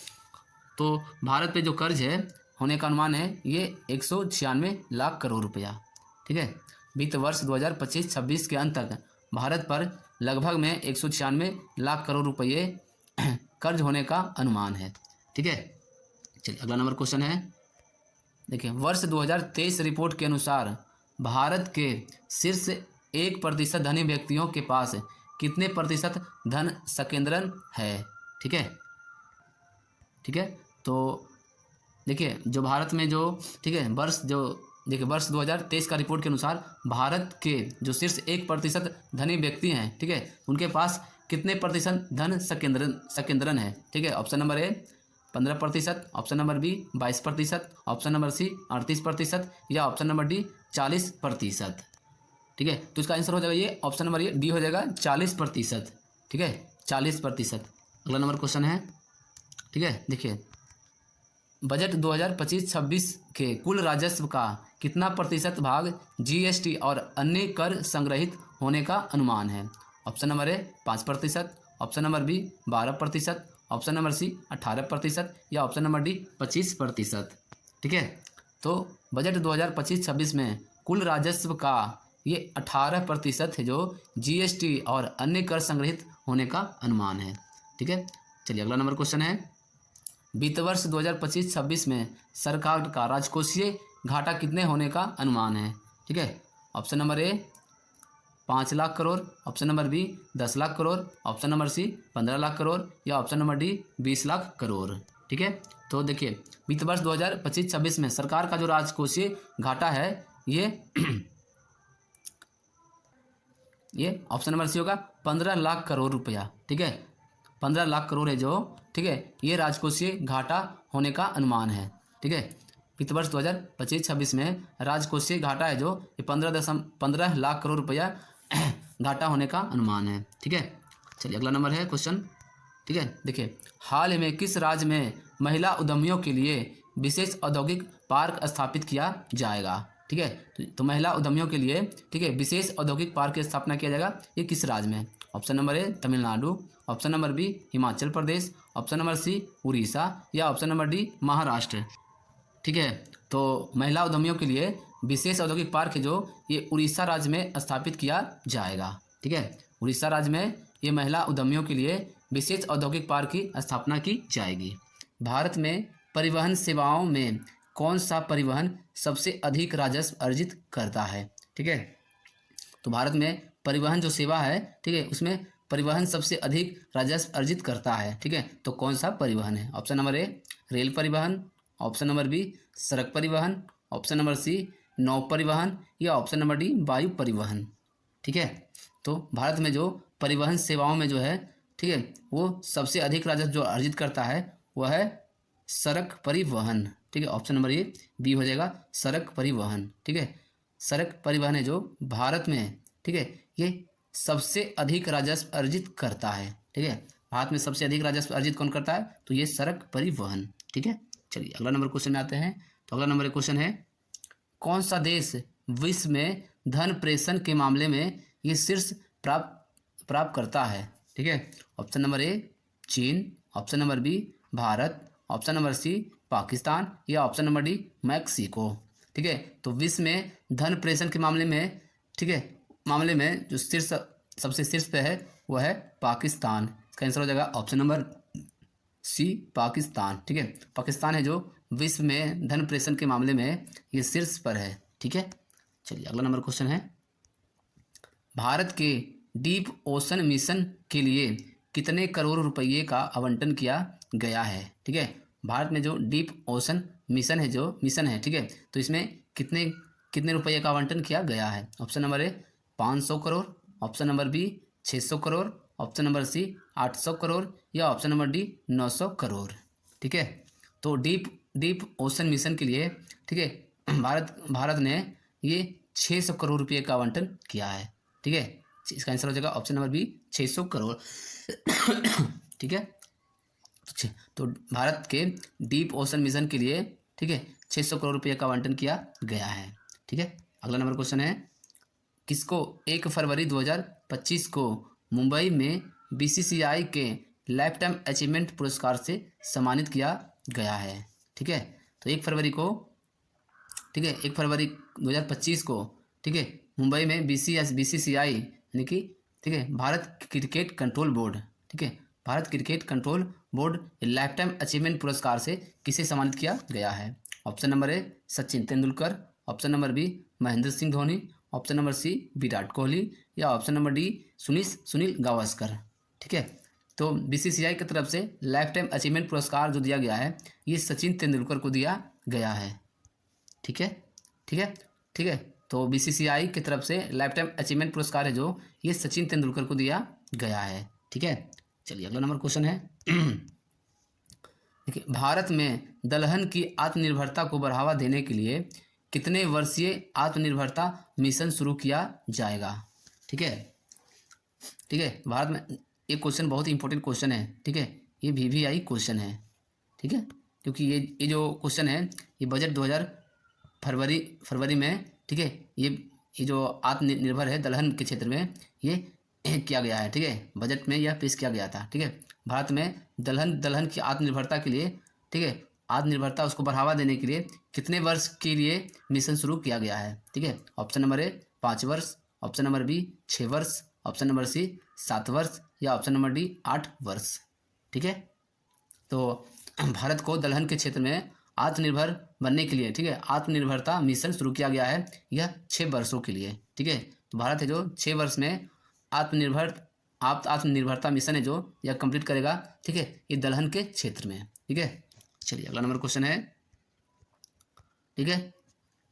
तो भारत पे जो कर्ज है होने का अनुमान है ये 196 लाख करोड़ रुपया। ठीक है, वित्त वर्ष 2025-26 के अंत तक भारत पर लगभग में 196 लाख करोड़ रुपये कर्ज होने का अनुमान है। ठीक है, चलिए अगला नंबर क्वेश्चन है। देखिए, वर्ष 2023 रिपोर्ट के अनुसार भारत के शीर्ष 1% धनी व्यक्तियों के पास कितने प्रतिशत धन संकेंद्रण है। ठीक है, तो देखिए जो भारत में जो, ठीक है, वर्ष 2023 का रिपोर्ट के अनुसार भारत के जो शीर्ष 1% धनी व्यक्ति हैं, ठीक है, उनके पास कितने प्रतिशत धन संकेंद्रण है। ठीक है, option number A 15%, option number B 22%, option number C 38% या ऑप्शन नंबर डी 40%। ठीक है, तो इसका आंसर हो जाएगा ये ऑप्शन नंबर ये डी हो जाएगा 40%। ठीक है, 40%। अगला नंबर क्वेश्चन है। ठीक है, देखिए बजट 2025-26 के कुल राजस्व का कितना प्रतिशत भाग जीएसटी और अन्य कर संग्रहित होने का अनुमान है। Option number A 5%, option number B 12%, option number C 18% या ऑप्शन नंबर डी 25%। ठीक है, तो बजट 2025-26 में कुल राजस्व का ये 18% है जो जीएसटी और अन्य कर संग्रहित होने का अनुमान है। ठीक है, चलिए अगला नंबर क्वेश्चन है। वित्त वर्ष 2025-26 में सरकार का राजकोषीय घाटा कितने होने का अनुमान है? ठीक है, option number A 5 lakh crore, option number B 10 lakh crore, option number C 15 lakh crore या option number D 20 lakh crore. ठीक है, तो देखिए वित्त वर्ष 2025-26 में सरकार का जो राजकोषीय घाटा है ये ऑप्शन नंबर सी होगा 15 लाख करोड़ रुपया। ठीक है, 15 लाख करोड़ है जो, ठीक है, ये राजकोषीय घाटा होने का अनुमान है। ठीक है, वित्त वर्ष 2025-26 में राजकोषीय घाटा है जो ये 15 लाख करोड़ रुपया घाटा होने का अनुमान है। ठीक है, चलिए अगला नंबर है क्वेश्चन। ठीक है, देखिए हाल में किस राज्य में महिला उद्यमियों के लिए विशेष औद्योगिक पार्क स्थापित किया जाएगा? ठीक है, तो महिला उद्यमियों के लिए, ठीक है, विशेष औद्योगिक पार्क की स्थापना किया जाएगा, ये किस राज्य में? Option number A Tamil Nadu, option number B Himachal Pradesh, option number C Orissa या ऑप्शन नंबर डी महाराष्ट्र। ठीक है, तो महिला उद्यमियों के लिए विशेष औद्योगिक पार्क है जो ये उड़ीसा राज्य में स्थापित किया जाएगा। ठीक है, उड़ीसा राज्य में ये महिला उद्यमियों के लिए विशेष औद्योगिक पार्क की स्थापना की जाएगी। भारत में परिवहन सेवाओं में कौन सा परिवहन सबसे अधिक राजस्व अर्जित करता है? ठीक है, तो भारत में परिवहन जो सेवा है, ठीक है, उसमें परिवहन सबसे अधिक राजस्व अर्जित करता है। ठीक है, तो कौन सा परिवहन है? ऑप्शन नंबर ए रेल परिवहन, ऑप्शन नंबर बी सड़क परिवहन, ऑप्शन नंबर सी नौ परिवहन या ऑप्शन नंबर डी वायु परिवहन। ठीक है, तो भारत में जो परिवहन सेवाओं में जो है, ठीक है, वो सबसे अधिक राजस्व जो अर्जित करता है वह है सड़क परिवहन। ठीक है, ऑप्शन नंबर ए बी हो जाएगा सड़क परिवहन। ठीक है, सड़क परिवहन है जो भारत में, ठीक है, ये सबसे अधिक राजस्व अर्जित करता है। ठीक है, भारत में सबसे अधिक राजस्व अर्जित कौन करता है? तो ये सड़क परिवहन। ठीक है, चलिए अगला नंबर क्वेश्चन में आते हैं। तो अगला नंबर क्वेश्चन है कौन सा देश विश्व में धन प्रेषण के मामले में ये शीर्ष प्राप्त करता है? ठीक है, ऑप्शन नंबर ए चीन, option number B Bharat, option number C Pakistan या ऑप्शन नंबर डी मैक्सिको। ठीक है, तो विश्व में धन प्रेषण के मामले में, ठीक है, मामले में जो सबसे शीर्ष पे है वह है पाकिस्तान। इसका आंसर हो जाएगा ऑप्शन नंबर सी पाकिस्तान। ठीक है, पाकिस्तान है जो विश्व में धन प्रेषण के मामले में ये शीर्ष पर है। ठीक है, चलिए अगला नंबर क्वेश्चन है भारत के डीप ओशन मिशन के लिए कितने करोड़ रुपये का आवंटन किया गया है? ठीक है, भारत में जो डीप ओशन मिशन है, ठीक है, तो इसमें कितने रुपये का आवंटन किया गया है? Option number A 500 crore, option number B 600 crore, option number C 800 crore या ऑप्शन नंबर डी 900 करोड़। ठीक है, तो डीप ओशन मिशन के लिए, ठीक है, भारत ने ये 600 करोड़ रुपये का आवंटन किया है। ठीक है, इसका आंसर हो जाएगा ऑप्शन नंबर बी 600 करोड़। ठीक है, तो भारत के डीप ओशन मिशन के लिए, ठीक है, 600 करोड़ रुपये का आवंटन किया गया है। ठीक है, अगला नंबर क्वेश्चन है किसको 1 फरवरी 2025 को मुंबई में बीसीसीआई के लाइफ टाइम अचीवमेंट पुरस्कार से सम्मानित किया गया है? ठीक है, तो 1 फरवरी को, ठीक है, 1 फरवरी 2025 को, ठीक है, मुंबई में बीसीसीआई यानी कि, ठीक है, भारत क्रिकेट कंट्रोल बोर्ड, ठीक है, Bharat cricket control board lifetime achievement पुरस्कार से किसे सम्मानित किया गया है? Option number A Sachin Tendulkar, option number B Mahendra Singh Dhoni, option number C Virat Kohli या option number D Sunil Gavaskar. ठीक है, तो बीसीसीआई की तरफ से लाइफ टाइम अचीवमेंट पुरस्कार जो दिया गया है ये सचिन तेंदुलकर को दिया गया है। ठीक है, ठीक है, ठीक है, तो बीसीसीआई की तरफ से लाइफ टाइम अचीवमेंट पुरस्कार है जो ये सचिन तेंदुलकर को दिया गया है। ठीक है, चलिए अगला नंबर क्वेश्चन है देखिए भारत में दलहन की आत्मनिर्भरता को बढ़ावा देने के लिए कितने वर्षीय आत्मनिर्भरता मिशन शुरू किया जाएगा? ठीक है, ठीक है, भारत में एक क्वेश्चन बहुत ही इंपॉर्टेंट क्वेश्चन है। ठीक है, ये VVI क्वेश्चन है। ठीक है, क्योंकि ये जो क्वेश्चन है ये बजट 2000 फरवरी में, ठीक है, ये जो आत्मनिर्भर है दलहन के क्षेत्र में ये किया गया है। ठीक है, बजट में यह पेश किया गया था। ठीक है, भारत में दलहन की आत्मनिर्भरता के लिए, ठीक है, आत्मनिर्भरता उसको बढ़ावा देने के लिए कितने वर्ष के लिए मिशन शुरू किया गया है? ठीक है, ऑप्शन नंबर ए 5 वर्ष, ऑप्शन नंबर बी 6 वर्ष, ऑप्शन नंबर सी 7 वर्ष या ऑप्शन नंबर डी 8 वर्ष। ठीक है, तो भारत को दलहन के क्षेत्र में आत्मनिर्भर बनने के लिए, ठीक है, आत्मनिर्भरता मिशन शुरू किया गया है। यह 6 वर्षों के लिए, ठीक है। तो भारत है जो 6 वर्ष में आत्मनिर्भरता मिशन है जो यह कंप्लीट करेगा, ठीक है, ये दलहन के क्षेत्र में, ठीक है। चलिए अगला नंबर क्वेश्चन है, ठीक है।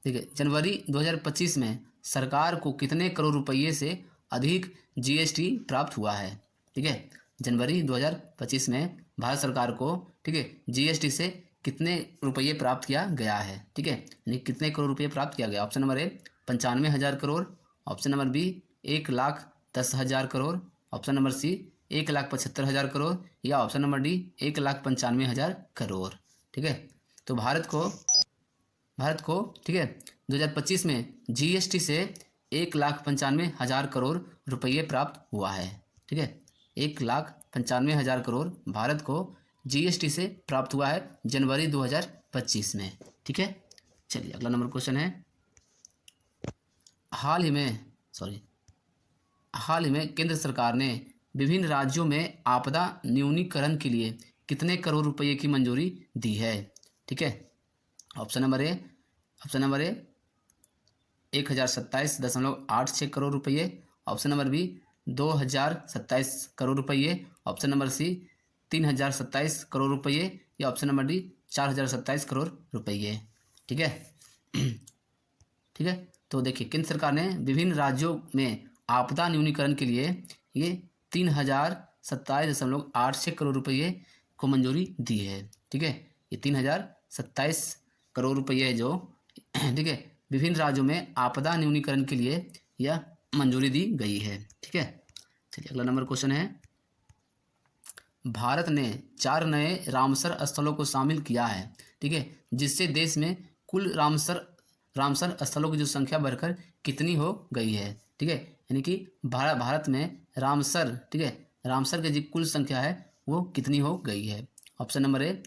देखिए जनवरी 2025 में सरकार को कितने करोड़ रुपये से अधिक जीएसटी प्राप्त हुआ है, ठीक है। जनवरी 2025 में भारत सरकार को, ठीक है, जीएसटी से कितने रुपये प्राप्त किया गया है, ठीक है, यानी कितने करोड़ रुपये प्राप्त किया गया। Option number A 95,000 crore, option number B 1,10,000 crore, option number C 1,75,000 crore, या ऑप्शन नंबर डी 1,95,000 करोड़, ठीक है। तो भारत को, ठीक है, 2025 में जीएसटी से 1,95,000 करोड़ रुपये प्राप्त हुआ है, ठीक है। 1,95,000 करोड़ भारत को जीएसटी से प्राप्त हुआ है जनवरी 2025 में, ठीक है। चलिए अगला नंबर क्वेश्चन है, हाल ही में केंद्र सरकार ने विभिन्न राज्यों में आपदा न्यूनीकरण के लिए कितने करोड़ रुपये की मंजूरी दी है, ठीक है। ऑप्शन नंबर ए 1,027.86 करोड़ रुपये, ऑप्शन नंबर बी 2,027 करोड़ रुपये, ऑप्शन नंबर सी 3,027 करोड़ रुपये, या ऑप्शन नंबर डी 4,027 करोड़ रुपये, ठीक है। ठीक है, तो देखिए केंद्र सरकार ने विभिन्न राज्यों में आपदा न्यूनीकरण के लिए ये 3,027.86 करोड़ रुपये को मंजूरी दी है, ठीक है। ये 3,027 करोड़ रुपये है जो, ठीक है, विभिन्न राज्यों में आपदा न्यूनीकरण के लिए यह मंजूरी दी गई है, ठीक है। चलिए अगला नंबर क्वेश्चन है, भारत ने 4 नए रामसर स्थलों को शामिल किया है, ठीक है, जिससे देश में कुल रामसर स्थलों की जो संख्या बढ़कर कितनी हो गई है, ठीक है। यानी कि भारत में रामसर, ठीक है, रामसर की जो कुल संख्या है वो कितनी हो गई है। Option number A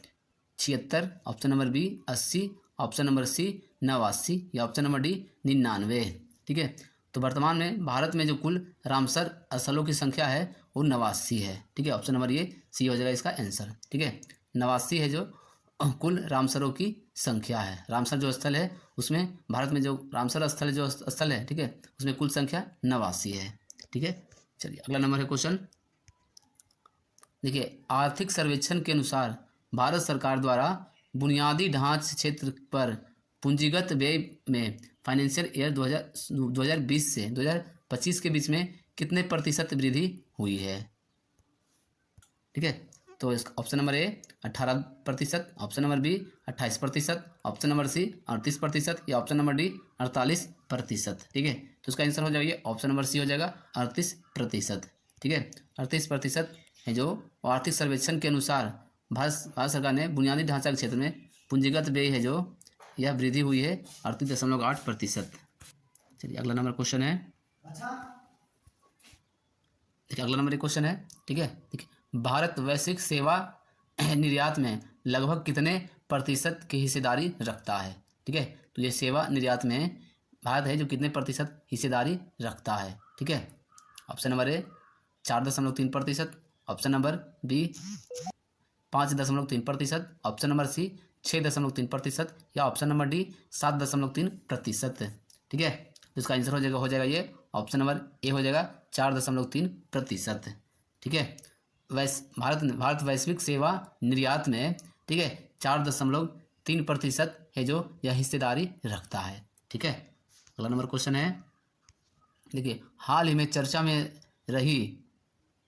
76, option number B 80, option number C 89, या ऑप्शन नंबर डी 99, ठीक है। तो वर्तमान में भारत में जो कुल रामसर स्थलों की संख्या है वो 89 है, ठीक है। ऑप्शन नंबर ये सी हो जाएगा इसका आंसर, ठीक है। 89 है जो कुल रामसरों की संख्या है। रामसर जो स्थल है उसमें भारत में जो रामसर स्थल है, ठीक है, उसमें कुल संख्या 89 है, ठीक है। चलिए अगला नंबर है क्वेश्चन, देखिए आर्थिक सर्वेक्षण के अनुसार भारत सरकार द्वारा बुनियादी ढांचे क्षेत्र पर पूंजीगत व्यय में फाइनेंशियल ईयर 2020 से 2025 के बीच में कितने प्रतिशत वृद्धि हुई है, ठीक है। तो इसका option number A 18%, option number B 28%, option number C 38%, या ऑप्शन नंबर डी 48%, ठीक है। तो इसका आंसर हो जाएगा ऑप्शन नंबर सी हो जाएगा 38%, ठीक है। 38% है जो आर्थिक सर्वेक्षण के अनुसार भारत सरकार ने बुनियादी ढांचा के क्षेत्र में पूंजीगत व्यय है जो यह वृद्धि हुई है 38.8%। चलिए अगला नंबर क्वेश्चन है, देखिए अगला नंबर एक क्वेश्चन है, ठीक है। देखिए भारत वैश्विक सेवा निर्यात में लगभग कितने प्रतिशत की हिस्सेदारी रखता है, ठीक है। तो ये सेवा निर्यात में भारत है जो कितने प्रतिशत हिस्सेदारी रखता है, ठीक है। Option number A 4.3%, option number B 5.3%, option number C 6.3%, या ऑप्शन नंबर डी 7.3%, ठीक है। तो इसका आंसर हो जाएगा ये ऑप्शन नंबर ए हो जाएगा 4.3%, ठीक है। भारत वैश्विक सेवा निर्यात में, ठीक है, 4.3% है जो यह हिस्सेदारी रखता है, ठीक है। अगला नंबर क्वेश्चन है, देखिए हाल ही में चर्चा में रही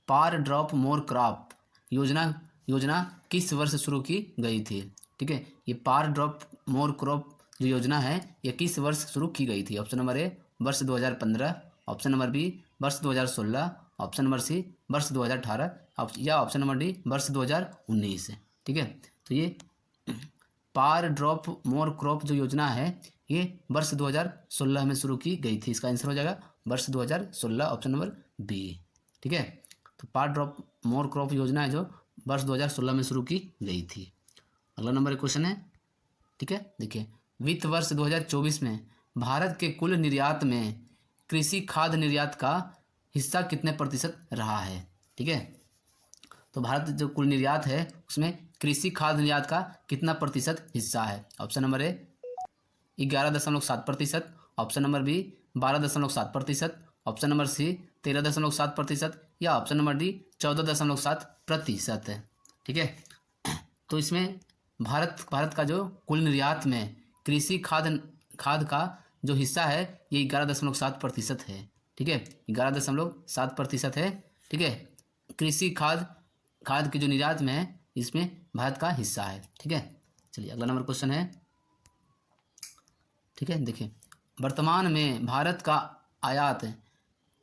पार ड्रॉप मोर क्रॉप योजना किस वर्ष शुरू की गई थी, ठीक है। ये पार ड्रॉप मोर क्रॉप जो योजना है ये किस वर्ष शुरू की गई थी। ऑप्शन नंबर ए वर्ष 2015, ऑप्शन नंबर बी वर्ष 2016, ऑप्शन नंबर सी वर्ष 2018, या ऑप्शन नंबर डी वर्ष 2019, ठीक है। तो ये पार ड्रॉप मोर क्रॉप जो योजना है ये वर्ष 2016 में शुरू की गई थी। इसका आंसर हो जाएगा वर्ष 2016, ऑप्शन नंबर बी, ठीक है। तो पार ड्रॉप मोर क्रॉप योजना है जो वर्ष 2016 में शुरू की गई थी। अगला नंबर क्वेश्चन है, ठीक है। देखिए वित्त वर्ष 2024 में भारत के कुल निर्यात में कृषि खाद्य निर्यात का हिस्सा कितने प्रतिशत रहा है, ठीक है। तो भारत जो कुल निर्यात है उसमें कृषि खाद्य निर्यात का कितना प्रतिशत हिस्सा है? Option number A 11.7%, option number B 12.7%, option number C 13.7% या ऑप्शन नंबर डी 14.7% है। ठीक है, तो इसमें भारत का जो कुल निर्यात में कृषि खाद्य का जो हिस्सा है ये 11.7% है। ठीक है, 11.7% है। ठीक है, कृषि खाद्य के जो निर्यात में है इसमें भारत का हिस्सा है। ठीक है, चलिए अगला नंबर क्वेश्चन है। ठीक है, देखिए वर्तमान में भारत का आयात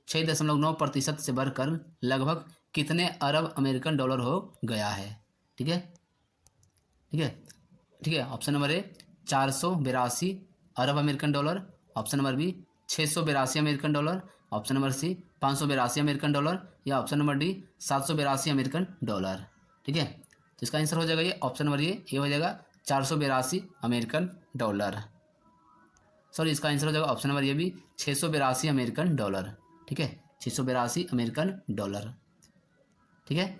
6.9% से बढ़कर लगभग कितने अरब अमेरिकन डॉलर हो गया है? ठीक है, ठीक है, ठीक है, ऑप्शन नंबर ए 482 अरब American dollar, option number B 682 American dollar, option number C 582 American dollar या option number D 782 American dollar. ठीक है, तो इसका आंसर हो जाएगा ये ऑप्शन नंबर ये हो जाएगा 482 अमेरिकन डॉलर। सॉरी, इसका आंसर हो जाएगा ऑप्शन नंबर ये भी 682 अमेरिकन डॉलर। ठीक है, 682 अमेरिकन डॉलर। ठीक है,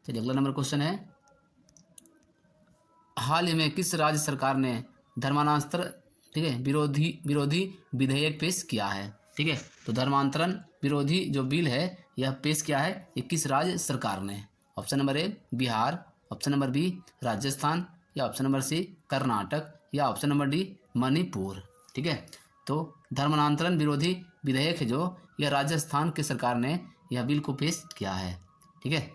चलिए अगला नंबर क्वेश्चन है। हाल ही में किस राज्य सरकार ने धर्मांतरण, ठीक है, विरोधी विधेयक पेश किया है? ठीक है, तो धर्मांतरण विरोधी जो बिल है यह पेश किया है ये किस राज्य सरकार ने? Option number A Bihar, option number B Rajasthan या ऑप्शन नंबर सी कर्नाटक या ऑप्शन नंबर डी मणिपुर। ठीक है, तो धर्मांतरण विरोधी विधेयक है जो यह राजस्थान की सरकार ने यह बिल को पेश किया है। ठीक है,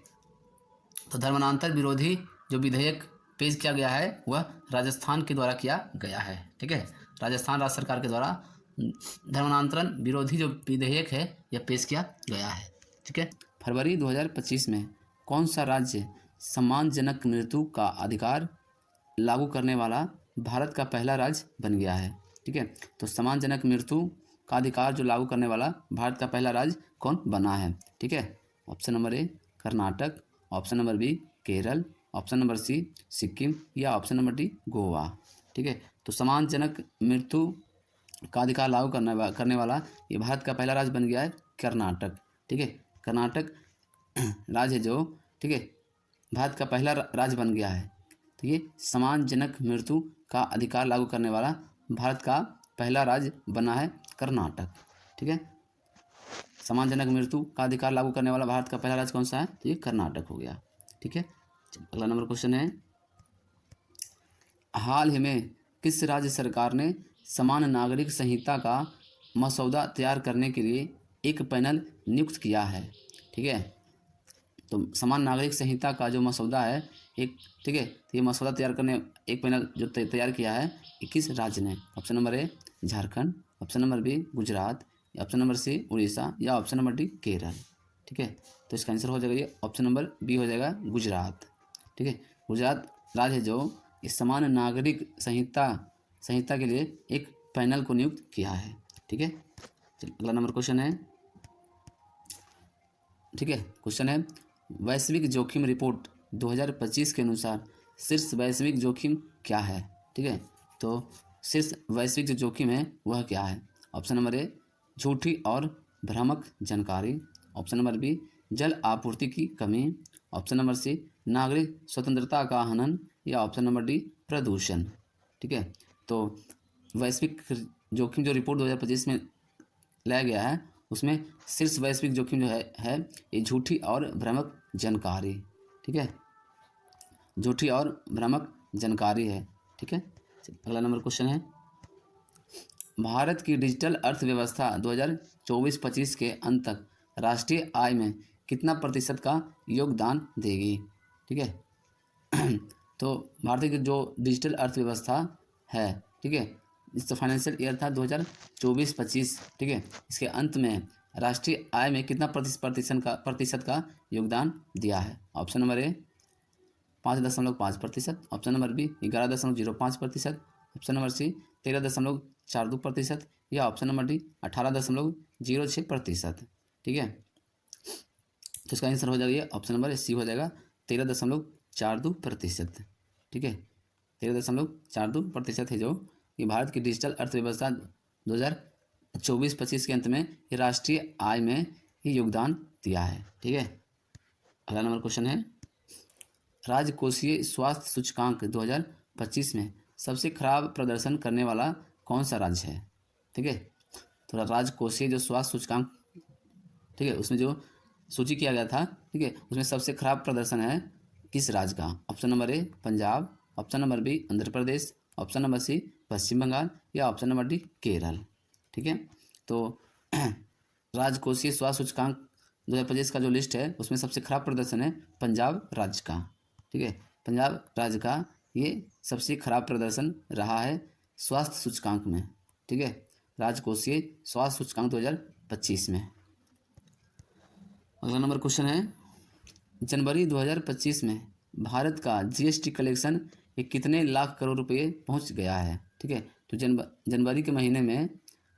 तो धर्मांतरण विरोधी जो विधेयक पेश किया गया है वह राजस्थान के द्वारा किया गया है। ठीक है, राजस्थान राज्य सरकार के द्वारा धर्मांतरण विरोधी जो विधेयक है यह पेश किया गया है। ठीक है, फरवरी 2025 में कौन सा राज्य सम्मानजनक मृत्यु का अधिकार लागू करने वाला भारत का पहला राज्य बन गया है? ठीक है, तो सम्मानजनक मृत्यु का अधिकार जो लागू करने वाला भारत का पहला राज्य कौन बना है? ठीक है, option number A Karnataka, option number B Kerala, option number C Sikkim या ऑप्शन नंबर डी गोवा। ठीक है, तो सम्मानजनक मृत्यु का अधिकार लागू करने वाला ये भारत का पहला राज्य बन गया है कर्नाटक। ठीक है, कर्नाटक राज्य है जो, ठीक है, भारत का पहला राज्य बन गया है। तो ये सम्मानजनक मृत्यु का अधिकार लागू करने वाला भारत का पहला राज्य बना है कर्नाटक। ठीक है, सम्मानजनक मृत्यु का अधिकार लागू करने वाला भारत का पहला राज्य कौन सा है? तो ये कर्नाटक हो गया। ठीक है, अगला नंबर क्वेश्चन है। हाल ही में किस राज्य सरकार ने समान नागरिक संहिता का मसौदा तैयार करने के लिए एक पैनल नियुक्त किया है? ठीक है, तो समान नागरिक संहिता का जो मसौदा है एक, ठीक है, तो ये मसौदा तैयार करने एक पैनल जो तैयार किया है 21 राज्य ने? Option number A Jharkhand, option number B Gujarat, option number C Orissa या ऑप्शन नंबर डी केरल। ठीक है, तो इसका आंसर हो जाएगा ये ऑप्शन नंबर बी हो जाएगा गुजरात। ठीक है, गुजरात राज्य है जो इस समान नागरिक संहिता के लिए एक पैनल को नियुक्त किया है। ठीक है, अगला नंबर क्वेश्चन है। ठीक है, क्वेश्चन है वैश्विक जोखिम रिपोर्ट 2025 के अनुसार शीर्ष वैश्विक जोखिम क्या है? ठीक है, तो शीर्ष वैश्विक जो जोखिम है वह क्या है? ऑप्शन नंबर ए झूठी और भ्रामक जानकारी, ऑप्शन नंबर बी जल आपूर्ति की कमी, ऑप्शन नंबर सी नागरिक स्वतंत्रता का हनन या ऑप्शन नंबर डी प्रदूषण। ठीक है, तो वैश्विक जोखिम जो रिपोर्ट 2025 में लाया गया है उसमें शीर्ष वैश्विक जोखिम जो है ये झूठी और भ्रामक जानकारी। ठीक है, झूठी और भ्रामक जानकारी है। ठीक है, अगला नंबर क्वेश्चन है भारत की डिजिटल अर्थव्यवस्था 2024-25 के अंत तक राष्ट्रीय आय में कितना प्रतिशत का योगदान देगी? ठीक है, तो भारत की जो डिजिटल अर्थव्यवस्था है, ठीक है, इस फाइनेंशियल ईयर था 2024-25, ठीक है, इसके अंत में राष्ट्रीय आय में कितना प्रतिशत का योगदान दिया है? Option number A 5.5%, option number B 11.05%, option number C 13.42% या ऑप्शन नंबर डी 18.06%। ठीक है, तो इसका आंसर हो जाएगा ऑप्शन नंबर सी हो जाएगा 13.42%। ठीक है, 13.42% है जो ये भारत की डिजिटल अर्थव्यवस्था 2024-25 के अंत में ये राष्ट्रीय आय में ये योगदान दिया है। ठीक है, अगला नंबर क्वेश्चन है राजकोषीय स्वास्थ्य सूचकांक 2025 में सबसे खराब प्रदर्शन करने वाला कौन सा राज्य है? ठीक है, तो राजकोषीय जो स्वास्थ्य सूचकांक, ठीक है, उसमें जो सूची किया गया था, ठीक है, उसमें सबसे खराब प्रदर्शन है किस राज्य का? Option number A Punjab, option number B Andhra Pradesh, option number C Paschim Bangal या ऑप्शन नंबर डी केरल। ठीक है, तो राजकोषीय स्वास्थ्य सूचकांक 2025 का जो लिस्ट है उसमें सबसे खराब प्रदर्शन है पंजाब राज्य का। ठीक है, पंजाब राज्य का ये सबसे खराब प्रदर्शन रहा है स्वास्थ्य सूचकांक में। ठीक है, राजकोषीय स्वास्थ्य सूचकांक 2025 में। अगला नंबर क्वेश्चन है, जनवरी 2025 में भारत का जीएसटी कलेक्शन ये कितने लाख करोड़ रुपए पहुंच गया है? ठीक है, तो जनवरी के महीने में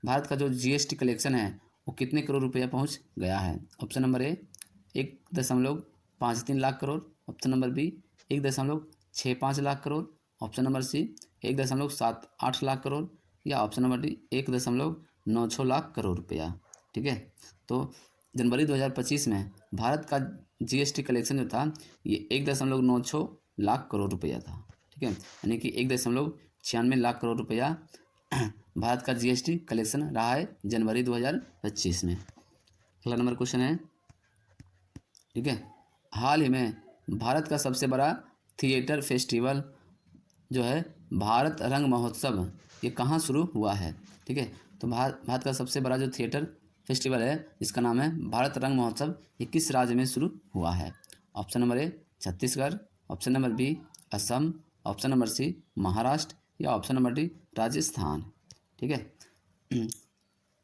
भारत का जो जीएसटी कलेक्शन है वो कितने करोड़ रुपया पहुंच गया है? Option number A 1.53 lakh crore, option number B 1.65 lakh crore, option number C 1.78 lakh crore या option number D 1.96 lakh crore रुपया। ठीक है, तो जनवरी 2025 में भारत का जीएसटी कलेक्शन जो था ये 1.96 लाख करोड़ रुपया था। ठीक है, यानी कि 1.96 लाख करोड़ रुपया भारत का जीएसटी कलेक्शन रहा है जनवरी 2025 में। अगला नंबर क्वेश्चन है, ठीक है, हाल ही में भारत का सबसे बड़ा थिएटर फेस्टिवल जो है भारत रंग महोत्सव ये कहाँ शुरू हुआ है? ठीक है, तो भारत का सबसे बड़ा जो थिएटर फेस्टिवल है इसका नाम है भारत रंग महोत्सव, ये किस राज्य में शुरू हुआ है? Option number A Chhattisgarh, option number B Assam, option number C Maharashtra या ऑप्शन नंबर डी राजस्थान। ठीक है,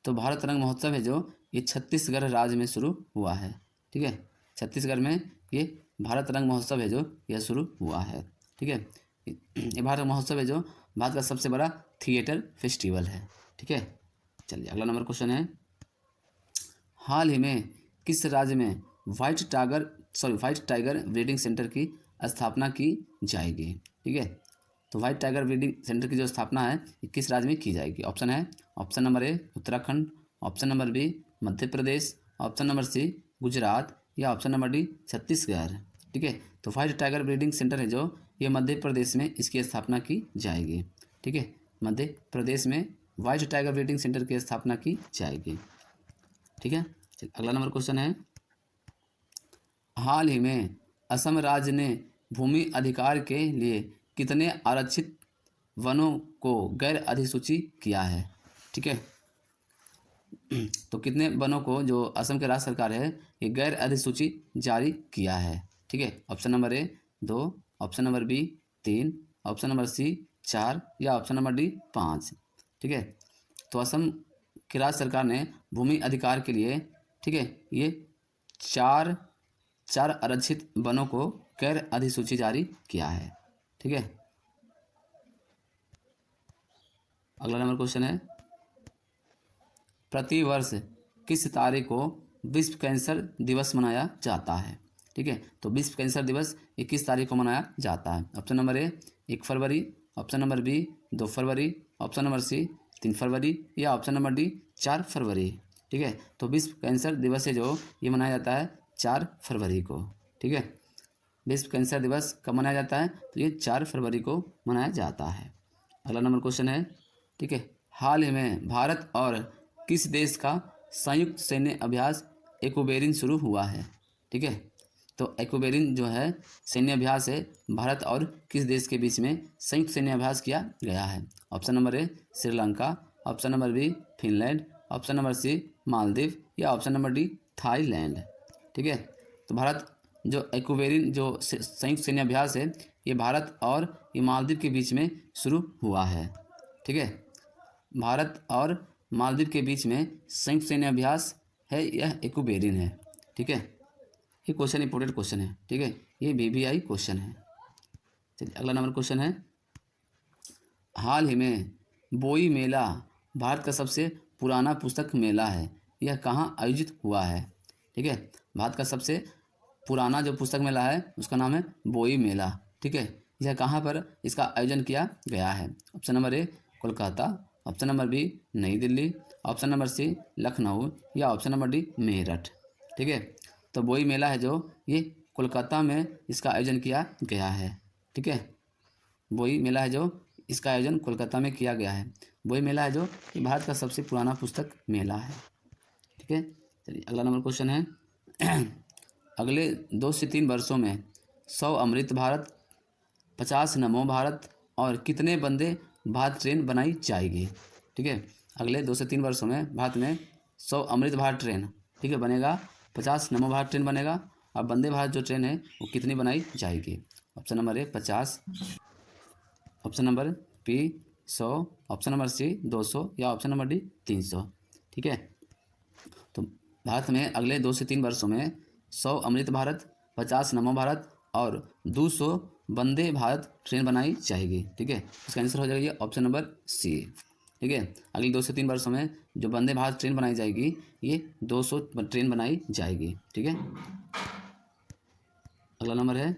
तो भारत रंग महोत्सव है जो ये छत्तीसगढ़ राज्य में शुरू हुआ है। ठीक है, छत्तीसगढ़ में ये भारत रंग महोत्सव है जो यह शुरू हुआ है। ठीक है, ये भारत महोत्सव है जो भारत का सबसे बड़ा थिएटर फेस्टिवल है। ठीक है, चलिए अगला नंबर क्वेश्चन है, हाल ही में किस राज्य में व्हाइट टाइगर ब्रीडिंग सेंटर की स्थापना की जाएगी? ठीक है, तो व्हाइट टाइगर ब्रीडिंग सेंटर की जो स्थापना है ये किस राज्य में की जाएगी? ऑप्शन है option number A Uttarakhand, option number B Madhya Pradesh, option number C Gujarat या ऑप्शन नंबर डी छत्तीसगढ़। ठीक है, तो व्हाइट टाइगर ब्रीडिंग सेंटर है जो ये मध्य प्रदेश में इसकी स्थापना की जाएगी। ठीक है, मध्य प्रदेश में व्हाइट टाइगर ब्रीडिंग सेंटर की स्थापना की जाएगी। ठीक है, अगला नंबर क्वेश्चन है, हाल ही में असम राज्य ने भूमि अधिकार के लिए कितने आरक्षित वनों को गैर अधिसूची किया है? ठीक है, तो कितने वनों को जो असम के राज्य सरकार है ये गैर अधिसूची जारी किया है? ठीक है, option number A 2, option number B 3, option number C 4 या ऑप्शन नंबर डी 5। ठीक है, तो असम की राज्य सरकार ने भूमि अधिकार के लिए, ठीक है, ये चार आरक्षित वनों को गैर अधिसूची जारी किया है। ठीक है, अगला नंबर क्वेश्चन है, प्रति वर्ष किस तारीख को विश्व कैंसर दिवस मनाया जाता है? ठीक है, तो विश्व कैंसर दिवस 21 तारीख को मनाया जाता है। ऑप्शन नंबर ए 1 फरवरी, ऑप्शन नंबर बी 2 फरवरी, ऑप्शन नंबर सी 3 फरवरी या ऑप्शन नंबर डी 4 फरवरी। ठीक है, तो विश्व कैंसर दिवस है जो ये मनाया जाता है 4 फरवरी को। ठीक है, विश्व कैंसर दिवस कब मनाया जाता है? तो ये 4 फरवरी को मनाया जाता है। अगला नंबर क्वेश्चन है, ठीक है, हाल ही में भारत और किस देश का संयुक्त सैन्य अभ्यास एक्वेरिन शुरू हुआ है? ठीक है, तो एक्वेरिन जो है सैन्य अभ्यास है भारत और किस देश के बीच में संयुक्त सैन्य अभ्यास किया गया है? Option number A Sri Lanka, option number B Finland, option number C Maldives या ऑप्शन नंबर डी थाईलैंड। ठीक है, तो भारत जो एक्वेरिन जो संयुक्त सैन्य अभ्यास है ये भारत और ये मालदीव के बीच में शुरू हुआ है। ठीक है, भारत और मालदीव के बीच में संयुक्त सैन्य अभ्यास है यह एक्वेरिन है। ठीक है, ये क्वेश्चन इंपॉर्टेंट क्वेश्चन है। ठीक है, ये VVI क्वेश्चन है। चलिए अगला नंबर क्वेश्चन है, हाल ही में बोई मेला भारत का सबसे पुराना पुस्तक मेला है, यह कहाँ आयोजित हुआ है? ठीक है, भारत का सबसे पुराना जो पुस्तक मेला है उसका नाम है बोई मेला। ठीक है, यह कहाँ पर इसका आयोजन किया गया है? Option number A Kolkata, option number B Nai Delhi, option number C Lucknow या ऑप्शन नंबर डी मेरठ। ठीक है, तो बोई मेला है जो ये कोलकाता में इसका आयोजन किया गया है। ठीक है, वही मेला है जो इसका आयोजन कोलकाता में किया गया है। वही मेला है जो कि भारत का सबसे पुराना पुस्तक मेला है। ठीक है, चलिए अगला नंबर क्वेश्चन है अगले 2 से 3 वर्षों में 100 अमृत भारत, 50 नमो भारत और कितने वंदे भारत ट्रेन बनाई जाएगी। ठीक है, अगले 2 से 3 वर्षों में भारत में 100 अमृत भारत ट्रेन, ठीक है, बनेगा, 50 नमो भारत ट्रेन बनेगा और वंदे भारत जो ट्रेन है वो कितनी बनाई जाएगी। Option number A 50, option number B 100, option number C 200 या ऑप्शन नंबर डी 300। ठीक है, तो भारत में अगले 2 से 3 वर्षों में 100 अमृत भारत, 50 नमो भारत और 200 वंदे भारत ट्रेन बनाई जाएगी। ठीक है, इसका आंसर हो जाएगा ये ऑप्शन नंबर सी। ठीक है, अगले 2 से 3 वर्षों में जो वंदे भारत ट्रेन बनाई जाएगी ये 200 ट्रेन बनाई जाएगी। ठीक है, अगला नंबर है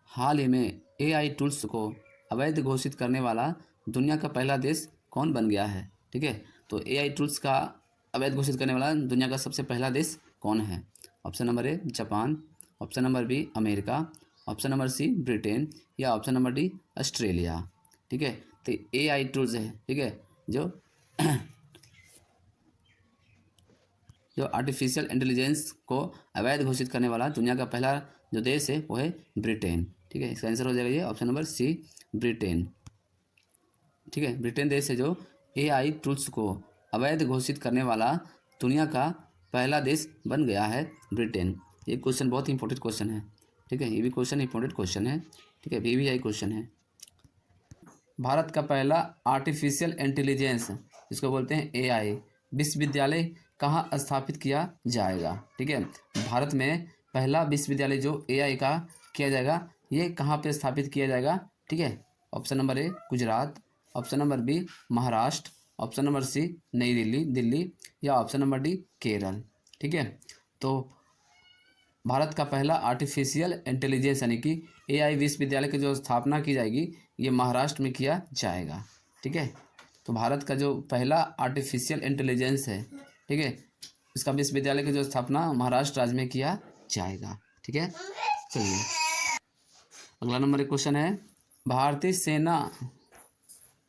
हाल ही में AI टूल्स को अवैध घोषित करने वाला दुनिया का पहला देश कौन बन गया है। ठीक है, तो AI टूल्स का अवैध घोषित करने वाला दुनिया का सबसे पहला देश कौन है। Option number A Japan, option number B America, option number C Britain या ऑप्शन नंबर डी ऑस्ट्रेलिया। ठीक है, तो AI टूल्स है, ठीक है, जो आर्टिफिशियल इंटेलिजेंस को अवैध घोषित करने वाला दुनिया का पहला जो देश है वो है ब्रिटेन। ठीक है, इसका आंसर हो जाएगा ये ऑप्शन नंबर सी ब्रिटेन। ठीक है, ब्रिटेन देश है जो AI टूल्स को अवैध घोषित करने वाला दुनिया का पहला देश बन गया है, ब्रिटेन। ये क्वेश्चन बहुत ही इंपॉर्टेंट क्वेश्चन है। ठीक है, ये भी क्वेश्चन इंपॉर्टेंट क्वेश्चन है। ठीक है, VVI क्वेश्चन है। भारत का पहला आर्टिफिशियल इंटेलिजेंस जिसको बोलते हैं AI विश्वविद्यालय कहाँ स्थापित किया जाएगा। ठीक है, भारत में पहला विश्वविद्यालय जो AI का किया जाएगा ये कहाँ पे स्थापित किया जाएगा। ठीक है, option number A Gujarat, option number B Maharashtra, option number C नई दिल्ली या ऑप्शन नंबर डी केरल। ठीक है, तो भारत का पहला आर्टिफिशियल इंटेलिजेंस यानी कि AI विश्वविद्यालय की जो स्थापना की जाएगी ये महाराष्ट्र में किया जाएगा। ठीक है, तो भारत का जो पहला आर्टिफिशियल इंटेलिजेंस है, ठीक है, इसका विश्वविद्यालय की जो स्थापना महाराष्ट्र राज्य में किया जाएगा। ठीक है, चलिए अगला नंबर एक क्वेश्चन है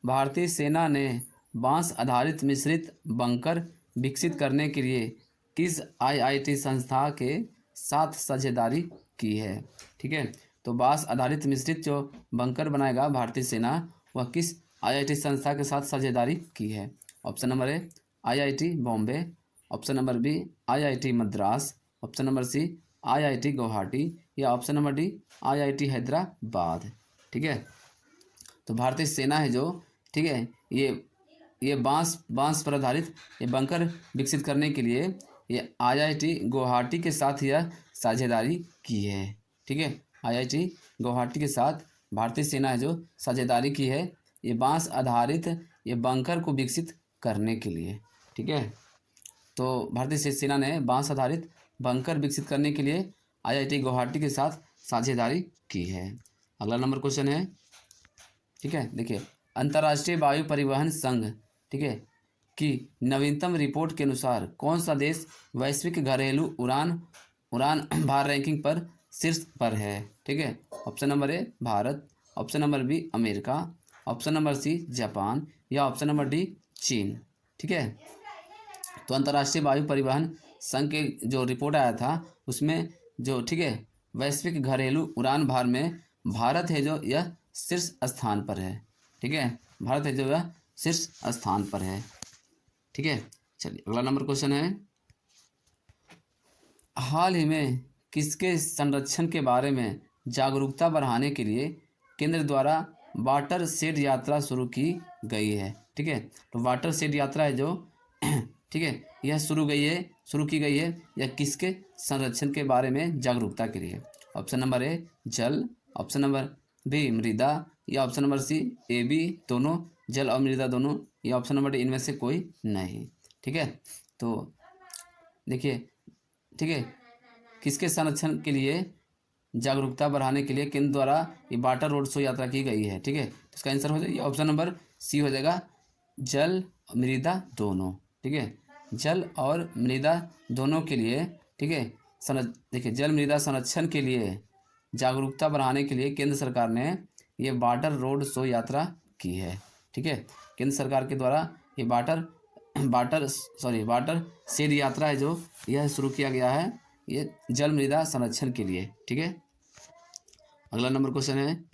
भारतीय सेना ने बांस आधारित मिश्रित बंकर विकसित करने के लिए किस IIT संस्था के साथ साझेदारी की है। ठीक है, तो बांस आधारित मिश्रित जो बंकर बनाएगा भारतीय सेना वह किस IIT संस्था के साथ साझेदारी की है। Option number A IIT Bombay, option number B IIT Madras, option number C IIT Guwahati या option number D IIT Hyderabad. ठीक है, तो भारतीय सेना है जो, ठीक है, ये बांस पर आधारित ये बंकर विकसित करने के लिए ये IIT गुवाहाटी के साथ यह साझेदारी की है। ठीक है, IIT गुवाहाटी के साथ भारतीय सेना है जो साझेदारी की है ये बांस आधारित ये बंकर को विकसित करने के लिए। ठीक है, तो भारतीय सेना ने बांस आधारित बंकर विकसित करने के लिए IIT गुवाहाटी के साथ साझेदारी की है। अगला नंबर क्वेश्चन है, ठीक है, देखिए अंतर्राष्ट्रीय वायु परिवहन संघ, ठीक है, की नवीनतम रिपोर्ट के अनुसार कौन सा देश वैश्विक घरेलू उड़ान भार रैंकिंग पर शीर्ष पर है। ठीक है, option number A Bharat, option number B America, option number C Japan या ऑप्शन नंबर डी चीन। ठीक है, तो अंतर्राष्ट्रीय वायु परिवहन संघ के जो रिपोर्ट आया था उसमें जो, ठीक है, वैश्विक घरेलू उड़ान भार में भारत है जो यह शीर्ष स्थान पर है। ठीक है, भारत है जो यह शीर्ष स्थान पर है। ठीक है, चलिए अगला नंबर क्वेश्चन है हाल ही में किसके संरक्षण के बारे में जागरूकता बढ़ाने के लिए केंद्र द्वारा वाटर शेड यात्रा शुरू की गई है। ठीक है, तो वाटर शेड यात्रा है जो, ठीक है, यह शुरू की गई है यह किसके संरक्षण के बारे में जागरूकता के लिए। ऑप्शन नंबर ए जल, ऑप्शन नंबर बी मृदा या option number C A B दोनों, जल और मृदा दोनों या ऑप्शन नंबर डी इनमें से कोई नहीं। ठीक है, तो देखिए, ठीक है, किसके संरक्षण के लिए जागरूकता बढ़ाने के लिए केंद्र द्वारा ये वाटर रोड शो यात्रा की गई है। ठीक है, तो इसका आंसर हो जाएगा ऑप्शन नंबर सी हो जाएगा जल मृदा दोनों। ठीक है, जल और मृदा दोनों के लिए, ठीक है, देखिए जल मृदा संरक्षण के लिए जागरूकता बढ़ाने के लिए केंद्र सरकार ने ये वाटर रोड शो यात्रा की है। ठीक है, केंद्र सरकार के द्वारा ये वाटर शेड यात्रा है जो यह शुरू किया गया है, ये जल मृदा संरक्षण के लिए। ठीक है, अगला नंबर क्वेश्चन है,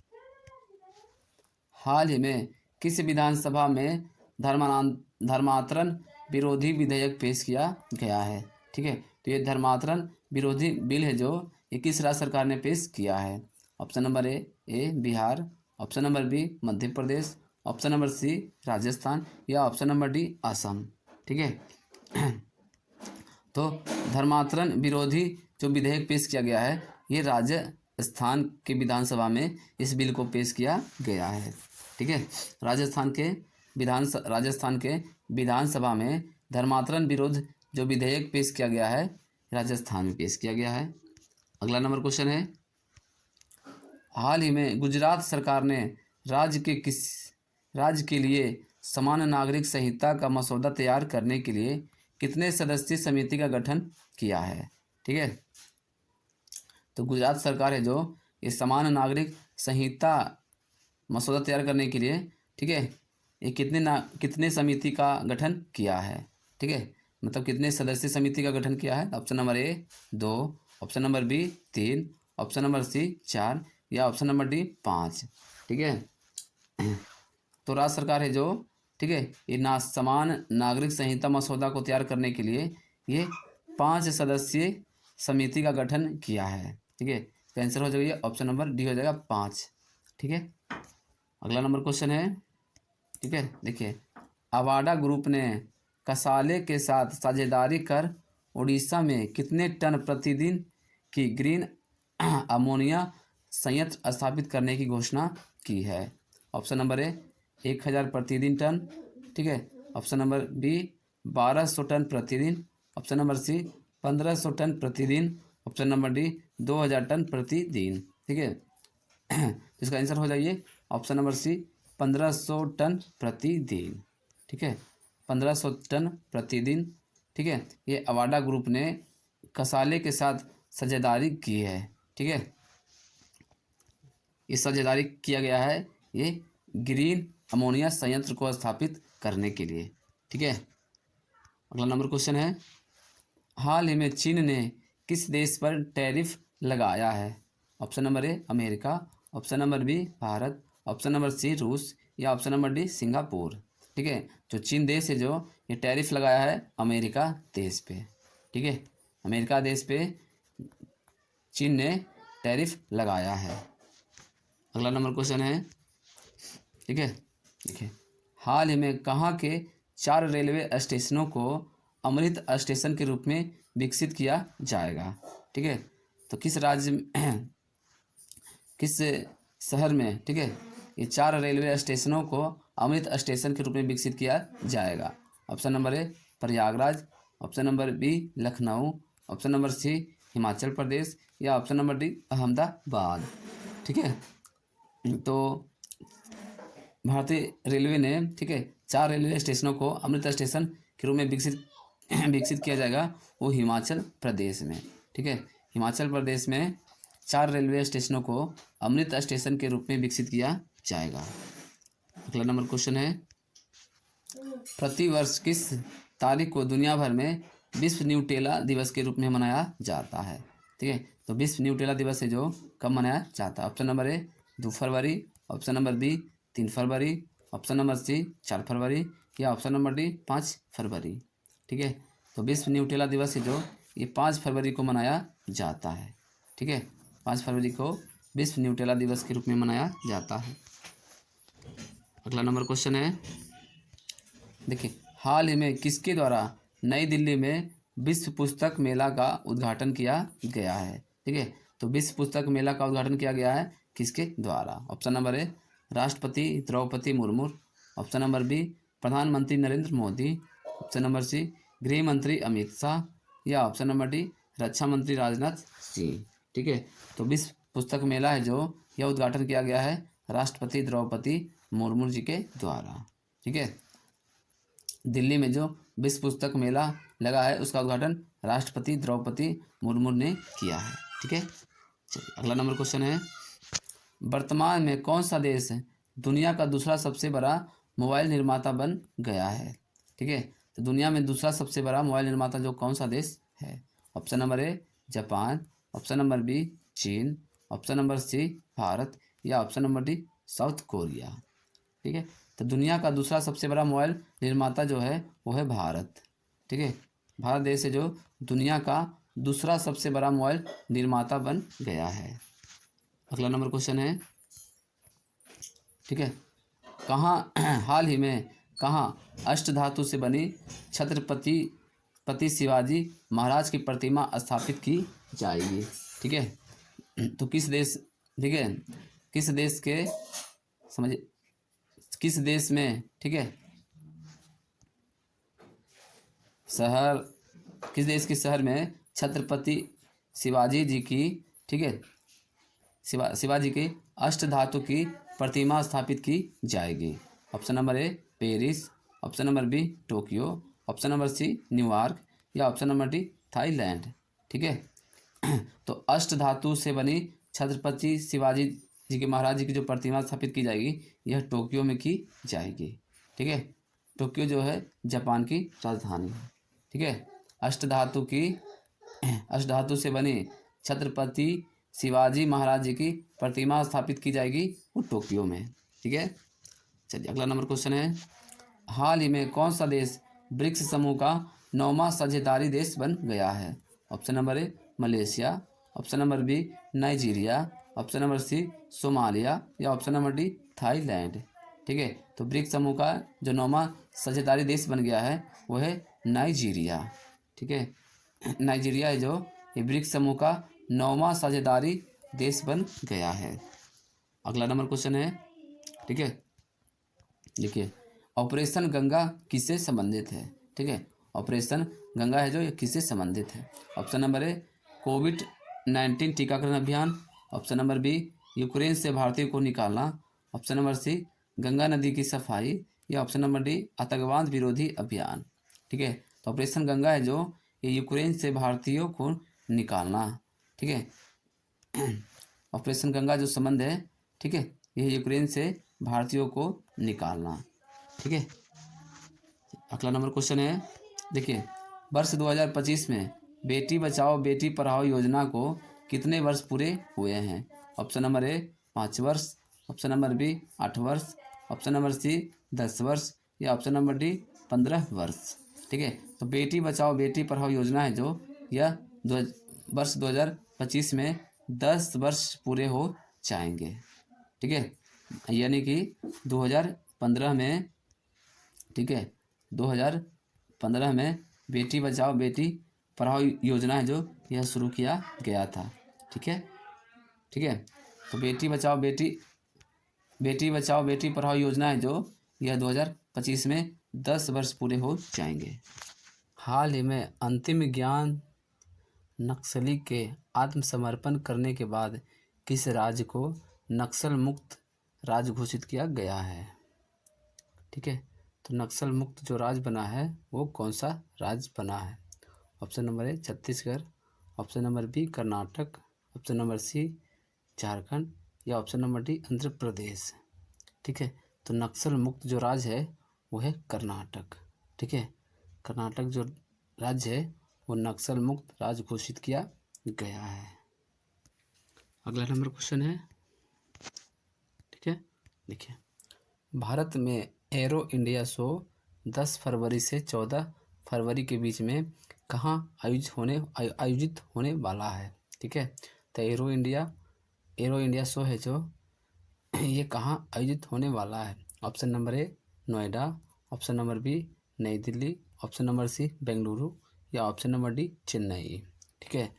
हाल ही में किस विधानसभा में धर्मांतरण विरोधी विधेयक पेश किया गया है? ठीक है, तो ये धर्मांतरण विरोधी बिल है जो ये किस राज्य सरकार ने पेश किया है? Option number A Bihar, option number B Madhya Pradesh, option number C Rajasthan या ऑप्शन नंबर डी असम। ठीक है, तो धर्मांतरण विरोधी जो विधेयक पेश किया गया है ये राजस्थान के विधानसभा में इस बिल को पेश किया गया है। ठीक है, राजस्थान के विधानसभा में धर्मांतरण विरोध जो विधेयक पेश किया गया है राजस्थान में पेश किया गया है। अगला नंबर क्वेश्चन है, हाल ही में गुजरात सरकार ने राज्य के लिए समान नागरिक संहिता का मसौदा तैयार करने के लिए कितने सदस्यीय समिति का गठन किया है? ठीक है, तो गुजरात सरकार है जो ये समान नागरिक संहिता मसौदा तैयार करने के लिए, ठीक है, ये कितने समिति का गठन किया है? ठीक है, मतलब कितने सदस्यीय समिति का गठन किया है? Option number A 2, option number B 3, option number C 4 या ऑप्शन नंबर डी 5। ठीक है, तो राज्य सरकार है जो, ठीक है, ये समान नागरिक संहिता मसौदा को तैयार करने के लिए ये 5 सदस्यीय समिति का गठन किया है। ठीक है, इसका आंसर हो जाएगा ऑप्शन नंबर डी हो जाएगा 5। ठीक है, अगला नंबर क्वेश्चन है, ठीक है, देखिए अवाडा ग्रुप ने कसाले के साथ साझेदारी कर उड़ीसा में कितने टन प्रतिदिन की ग्रीन अमोनिया संयंत्र स्थापित करने की घोषणा की है? ऑप्शन नंबर ए 1000 प्रतिदिन टन, ठीक है, ऑप्शन नंबर बी 1200 टन प्रतिदिन, ऑप्शन नंबर सी 1500 टन प्रतिदिन, ऑप्शन नंबर डी 2000 टन प्रतिदिन। ठीक है, इसका आंसर हो जाइए ऑप्शन नंबर सी 1500 टन प्रतिदिन। ठीक है, 1500 टन प्रतिदिन। ठीक है, ये अवाडा ग्रुप ने कसाले के साथ साझेदारी की है। ठीक है, ये साझेदारी किया गया है ये ग्रीन अमोनिया संयंत्र को स्थापित करने के लिए। ठीक है, अगला नंबर क्वेश्चन है, हाल ही में चीन ने किस देश पर टैरिफ लगाया है? Option number A America, option number B Bharat, option number C रूस या ऑप्शन नंबर डी सिंगापुर। ठीक है, जो चीन देश है जो ये टैरिफ लगाया है अमेरिका देश पे। ठीक है, अमेरिका देश पे चीन ने टैरिफ लगाया है। अगला नंबर क्वेश्चन है, ठीक है, देखिए हाल ही में कहाँ के 4 रेलवे स्टेशनों को अमृत स्टेशन के रूप में विकसित किया जाएगा? ठीक है, तो किस राज्य में किस शहर में, ठीक है, ये 4 रेलवे स्टेशनों को अमृत स्टेशन के रूप में विकसित किया जाएगा? Option number A Prayagraj, option number B Lucknow, option number C Himachal Pradesh या ऑप्शन नंबर डी अहमदाबाद। ठीक है, तो भारतीय रेलवे ने, ठीक है, 4 रेलवे स्टेशनों को अमृत स्टेशन के रूप में विकसित किया जाएगा, वो हिमाचल प्रदेश में। ठीक है, हिमाचल प्रदेश में 4 रेलवे स्टेशनों को अमृत स्टेशन के रूप में विकसित किया जाएगा। अगला नंबर क्वेश्चन है, प्रतिवर्ष किस तारीख को दुनिया भर में विश्व न्यूटेला दिवस के रूप में मनाया जाता है? ठीक है, तो विश्व न्यूटेला दिवस है जो कब मनाया जाता है? ऑप्शन नंबर ए 2 फरवरी, ऑप्शन नंबर बी 3 फरवरी, ऑप्शन नंबर सी 4 फरवरी या ऑप्शन नंबर डी 5 फरवरी। ठीक है, तो विश्व न्यूटेला दिवस है जो ये 5 फरवरी को मनाया जाता है। ठीक है, 5 फरवरी को विश्व न्यूटेला दिवस के रूप में मनाया जाता है। अगला नंबर क्वेश्चन है, देखिए हाल ही में किसके द्वारा नई दिल्ली में विश्व पुस्तक मेला का उद्घाटन किया गया है? ठीक है, तो विश्व पुस्तक मेला का उद्घाटन किया गया है किसके द्वारा? ऑप्शन नंबर ए राष्ट्रपति Droupadi Murmu, option number B प्रधानमंत्री Narendra Modi, option number C गृह मंत्री अमित शाह या ऑप्शन नंबर डी रक्षा मंत्री राजनाथ सिंह। ठीक है, तो विश्व पुस्तक मेला है जो यह उद्घाटन किया गया है राष्ट्रपति द्रौपदी मुर्मू जी के द्वारा। ठीक है, दिल्ली में जो विश्व पुस्तक मेला लगा है उसका उद्घाटन राष्ट्रपति द्रौपदी मुर्मू ने किया है। ठीक है, चलिए अगला नंबर क्वेश्चन है, वर्तमान में कौन सा देश दुनिया का दूसरा सबसे बड़ा मोबाइल निर्माता बन गया है? ठीक है, तो दुनिया में दूसरा सबसे बड़ा मोबाइल निर्माता जो कौन सा देश है? Option number A Japan, option number B चीन, ऑप्शन नंबर सी भारत, या option number D South Korea. ठीक है, तो दुनिया का दूसरा सबसे बड़ा मोबाइल निर्माता जो है वो है भारत। ठीक है, भारत देश है जो दुनिया का दूसरा सबसे बड़ा मोबाइल निर्माता बन गया है। अगला नंबर क्वेश्चन है, ठीक है, कहाँ हाल ही में कहाँ अष्टधातु से बनी छत्रपति शिवाजी महाराज की प्रतिमा स्थापित की जाएगी? ठीक है, तो किस देश, ठीक है, किस देश के, समझिए, किस देश में, ठीक है, शहर, किस देश के शहर में छत्रपति शिवाजी जी की, ठीक है, शिवाजी की अष्टधातु की प्रतिमा स्थापित की जाएगी? Option number A Paris, option number B Tokyo, option number C New York, या ऑप्शन नंबर डी थाईलैंड। ठीक है, तो अष्टधातु से बनी छत्रपति शिवाजी जी के महाराज जी की जो प्रतिमा स्थापित की जाएगी यह टोक्यो में की जाएगी। ठीक है, टोक्यो जो है जापान की राजधानी है। ठीक है, अष्टधातु से बनी छत्रपति शिवाजी महाराज जी की प्रतिमा स्थापित की जाएगी वो टोक्यो में। ठीक है, चलिए अगला नंबर क्वेश्चन है, हाल ही में कौन सा देश ब्रिक्स समूह का 9वां साझेदारी देश बन गया है? Option number A Malaysia, option number B Nigeria, option number C Somalia, या ऑप्शन नंबर डी थाईलैंड। ठीक है, तो ब्रिक्स समूह का जो 9वां साझेदारी देश बन गया है वो है नाइजीरिया। ठीक है, नाइजीरिया है जो ये ब्रिक्स समूह का 9वां साझेदारी देश बन गया है। अगला नंबर क्वेश्चन है, ठीक है, देखिए, ऑपरेशन गंगा किससे संबंधित है? ठीक है, ऑपरेशन गंगा है जो ये किससे संबंधित है? ऑप्शन नंबर ए कोविड-19 टीकाकरण अभियान, ऑप्शन नंबर बी यूक्रेन से भारतीयों को निकालना, ऑप्शन नंबर सी गंगा नदी की सफाई, या ऑप्शन नंबर डी आतंकवाद विरोधी अभियान। ठीक है, तो ऑपरेशन गंगा है जो ये यूक्रेन से भारतीयों को निकालना। ठीक है, ऑपरेशन गंगा जो संबंध है, ठीक है, यह यूक्रेन से भारतीयों को निकालना। ठीक है, अगला नंबर क्वेश्चन है, देखिए, वर्ष 2025 में बेटी बचाओ बेटी पढ़ाओ योजना को कितने वर्ष पूरे हुए हैं? ऑप्शन नंबर ए 5 वर्ष, ऑप्शन नंबर बी 8 वर्ष, ऑप्शन नंबर सी 10 वर्ष, या ऑप्शन नंबर डी 15 वर्ष। ठीक है, तो बेटी बचाओ बेटी पढ़ाओ योजना है जो यह वर्ष 2025 में 10 वर्ष पूरे हो जाएंगे। ठीक है, यानी कि 2015 में, ठीक है, 2015 में बेटी बचाओ बेटी पढ़ाओ योजना है जो यह शुरू किया गया था। ठीक है, ठीक है, तो बेटी बचाओ बेटी पढ़ाओ योजना है जो यह 2025 में 10 वर्ष पूरे हो जाएंगे। हाल ही में अंतिम ज्ञान नक्सली के आत्मसमर्पण करने के बाद किस राज्य को नक्सल मुक्त राज्य घोषित किया गया है? ठीक है, तो नक्सल मुक्त जो राज्य बना है वो कौन सा राज्य बना है? Option number A Chhattisgarh, option number B Karnataka, option number C Jharkhand, या option number D Andhra Pradesh. ठीक है, तो नक्सल मुक्त जो राज्य है वो है कर्नाटक। ठीक है, कर्नाटक जो राज्य है वो नक्सल मुक्त राज्य घोषित किया गया है। अगला नंबर क्वेश्चन है, ठीक है, देखिए, भारत में एरो इंडिया शो 10 फरवरी से 14 फरवरी के बीच में कहाँ आयोजित होने वाला है? ठीक है, तो एरो इंडिया शो है जो ये कहाँ आयोजित होने वाला है? Option number A Noida, option number B Nai Delhi, option number C Bengaluru, या ऑप्शन नंबर डी चेन्नई। ठीक है,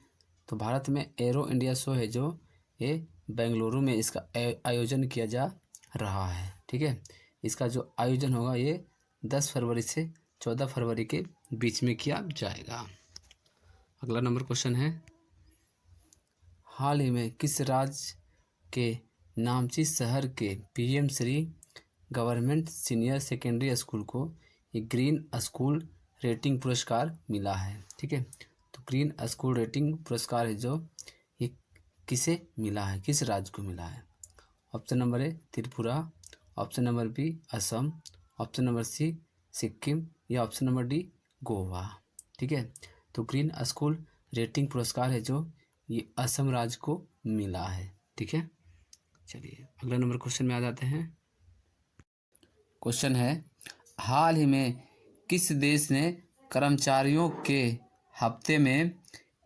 तो भारत में एरो इंडिया शो है जो ये बेंगलुरु में इसका आयोजन किया जा रहा है। ठीक है, इसका जो आयोजन होगा ये 10 फरवरी से 14 फरवरी के बीच में किया जाएगा। अगला नंबर क्वेश्चन है, हाल ही में किस राज्य के नामची शहर के PM Shri government senior secondary school को एक ग्रीन स्कूल रेटिंग पुरस्कार मिला है? ठीक है, तो ग्रीन स्कूल रेटिंग पुरस्कार है जो ये किसे मिला है, किस राज्य को मिला है? Option number A Tripura, option number B Assam, option number C Sikkim या ऑप्शन नंबर डी गोवा। ठीक है, तो ग्रीन स्कूल रेटिंग पुरस्कार है जो ये असम राज्य को मिला है। ठीक है, चलिए अगला नंबर क्वेश्चन में आ जाते हैं। क्वेश्चन है, हाल ही में किस देश ने कर्मचारियों के हफ्ते में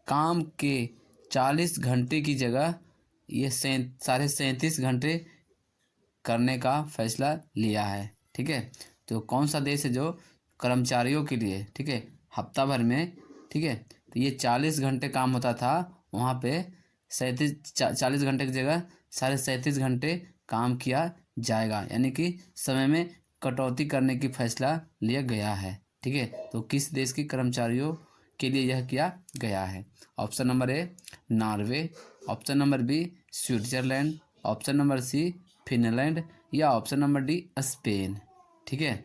काम के 40 घंटे की जगह ये 37.5 घंटे करने का फैसला लिया है? ठीक है, तो कौन सा देश है जो कर्मचारियों के लिए, ठीक है, हफ्ता भर में, ठीक है, तो ये 40 घंटे काम होता था, वहाँ पे 40 घंटे की जगह 37.5 घंटे काम किया जाएगा, यानी कि समय में कटौती करने की फैसला लिया गया है। ठीक है, तो किस देश के कर्मचारियों के लिए यह किया गया है? Option number A Norway, option number B Switzerland, option number C Finland या ऑप्शन नंबर डी स्पेन। ठीक है,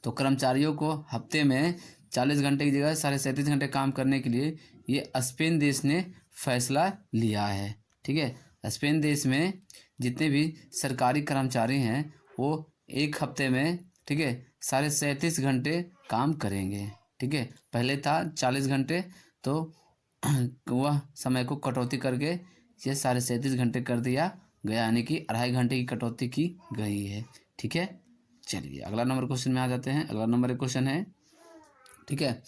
तो कर्मचारियों को हफ्ते में 40 घंटे की जगह 37.5 घंटे काम करने के लिए ये स्पेन देश ने फैसला लिया है। ठीक है, स्पेन देश में जितने भी सरकारी कर्मचारी हैं वो एक हफ्ते में, ठीक है, 37.5 घंटे काम करेंगे। ठीक है, पहले था 40 घंटे, तो वह समय को कटौती करके ये 37.5 घंटे कर दिया गया, यानी कि 2.5 घंटे की कटौती की गई है। ठीक है, चलिए अगला नंबर क्वेश्चन में आ जाते हैं। अगला नंबर क्वेश्चन है, ठीक है,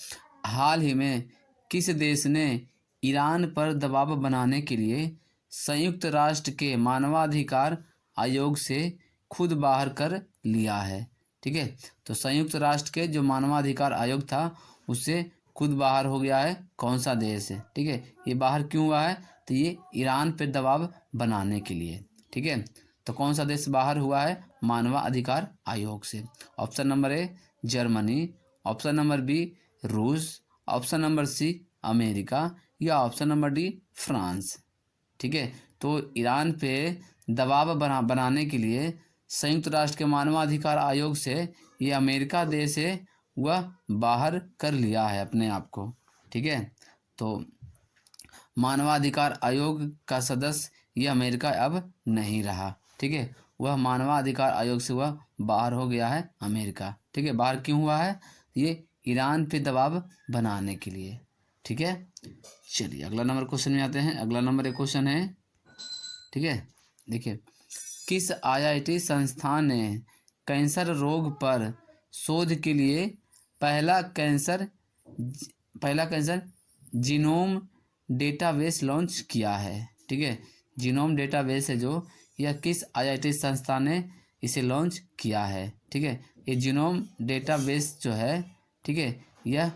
हाल ही में किस देश ने ईरान पर दबाव बनाने के लिए संयुक्त राष्ट्र के मानवाधिकार आयोग से खुद बाहर कर लिया है? ठीक है, तो संयुक्त राष्ट्र के जो मानवाधिकार आयोग था उससे खुद बाहर हो गया है, कौन सा देश है? ठीक है, ये बाहर क्यों हुआ है? तो ये ईरान पर दबाव बनाने के लिए। ठीक है, तो कौन सा देश बाहर हुआ है मानवाधिकार आयोग से? Option number A Germany, option number B रूस, ऑप्शन नंबर सी अमेरिका या ऑप्शन नंबर डी फ्रांस। ठीक है, तो ईरान पे दबाव बनाने के लिए संयुक्त राष्ट्र के मानवाधिकार आयोग से ये अमेरिका देश है वह बाहर कर लिया है अपने आप को। ठीक है, तो मानवाधिकार आयोग का सदस्य ये अमेरिका अब नहीं रहा। ठीक है, वह मानवाधिकार आयोग से वह बाहर हो गया है अमेरिका। ठीक है, बाहर क्यों हुआ है? ये ईरान पे दबाव बनाने के लिए। ठीक है, चलिए अगला नंबर क्वेश्चन में आते हैं। अगला नंबर एक क्वेश्चन है, ठीक है, देखिए, किस आईआईटी संस्थान ने कैंसर रोग पर शोध के लिए पहला कैंसर जीनोम डेटाबेस लॉन्च किया है? ठीक है, जीनोम डेटाबेस है जो यह किस आईआईटी संस्थान ने इसे लॉन्च किया है? ठीक है, ये जीनोम डेटाबेस जो है, ठीक है, यह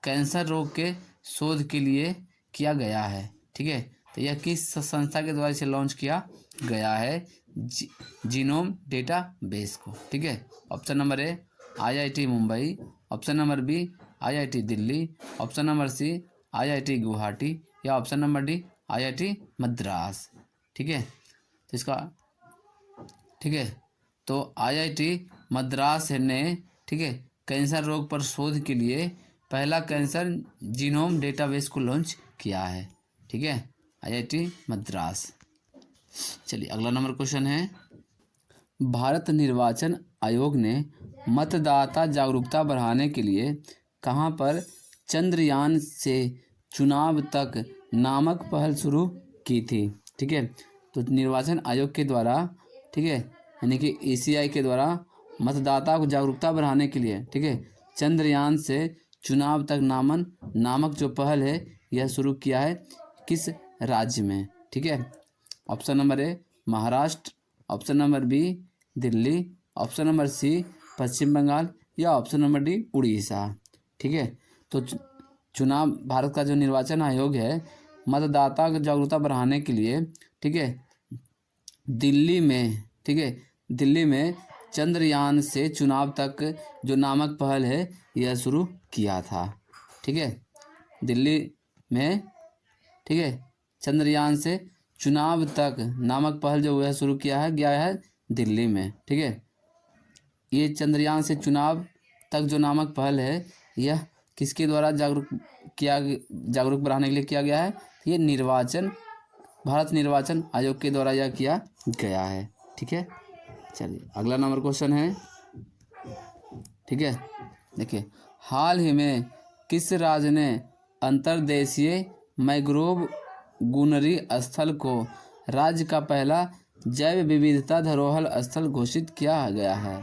कैंसर रोग के शोध के लिए किया गया है। ठीक है, तो यह किस संस्था के द्वारा इसे लॉन्च किया गया है जीनोम डेटाबेस को? ठीक है, option number A IIT Mumbai, option number B IIT Delhi, option number C IIT Guwahati या option number D IIT Madras. ठीक है, तो इसका, ठीक है, तो आईआईटी मद्रास ने, ठीक है, कैंसर रोग पर शोध के लिए पहला कैंसर जीनोम डेटाबेस को लॉन्च किया है। ठीक है, आईआईटी मद्रास। चलिए अगला नंबर क्वेश्चन है, भारत निर्वाचन आयोग ने मतदाता जागरूकता बढ़ाने के लिए कहां पर चंद्रयान से चुनाव तक नामक पहल शुरू की थी? ठीक है, तो निर्वाचन आयोग के द्वारा, ठीक है, यानी कि एसीआई के द्वारा मतदाता को जागरूकता बढ़ाने के लिए, ठीक है, चंद्रयान से चुनाव तक नामक जो पहल है यह शुरू किया है किस राज्य में? ठीक है, option number A Maharashtra, option number B Delhi, option number C Paschim Bangal या ऑप्शन नंबर डी उड़ीसा। ठीक है, तो चुनाव, भारत का जो निर्वाचन आयोग है मतदाता को जागरूकता बढ़ाने के लिए, ठीक है, दिल्ली में, ठीक है, दिल्ली में चंद्रयान से चुनाव तक जो नामक पहल है यह शुरू किया था। ठीक है, दिल्ली में, ठीक है, चंद्रयान से चुनाव तक नामक पहल जो है शुरू किया है दिल्ली में। ठीक है, ये चंद्रयान से चुनाव तक जो नामक पहल है यह किसके द्वारा क्या जागरूक बढ़ाने के लिए किया गया है? ये भारत निर्वाचन आयोग के द्वारा यह किया गया है। ठीक है, चलिए अगला नंबर क्वेश्चन है। ठीक है, देखिए, हाल ही में किस राज्य ने अंतर्देशीय मैंग्रोव गुनरी स्थल को राज्य का पहला जैव विविधता धरोहर स्थल घोषित किया गया है?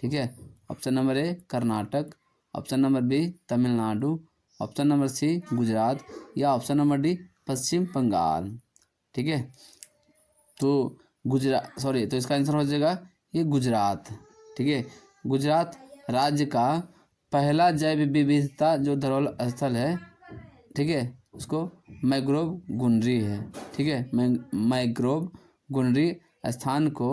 ठीक है, option number A Karnataka, option number B Tamil Nadu, option number C Gujarat, या option number D Paschim Bangal. ठीक है, तो तो इसका आंसर हो जाएगा ये गुजरात। ठीक है, गुजरात राज्य का पहला जैव विविधता जो धरोहर स्थल है, ठीक है, उसको मैंग्रोव गुनरी है। ठीक है, मैंग्रोव गुनरी स्थान को,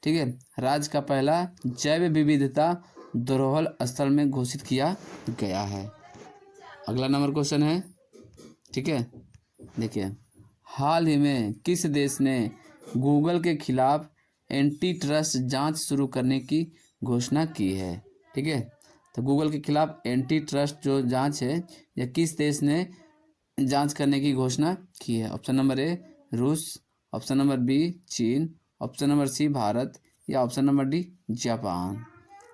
ठीक है, राज्य का पहला जैव विविधता धरोहर स्थल में घोषित किया गया है। अगला नंबर क्वेश्चन है। ठीक है, देखिए, हाल ही में किस देश ने गूगल के खिलाफ एंटी ट्रस्ट जांच शुरू करने की घोषणा की है? ठीक है, तो गूगल के खिलाफ एंटी ट्रस्ट जो जांच है, यह किस देश ने जांच करने की घोषणा की है? ऑप्शन नंबर ए रूस, ऑप्शन नंबर बी चीन, ऑप्शन नंबर सी भारत, या ऑप्शन नंबर डी जापान।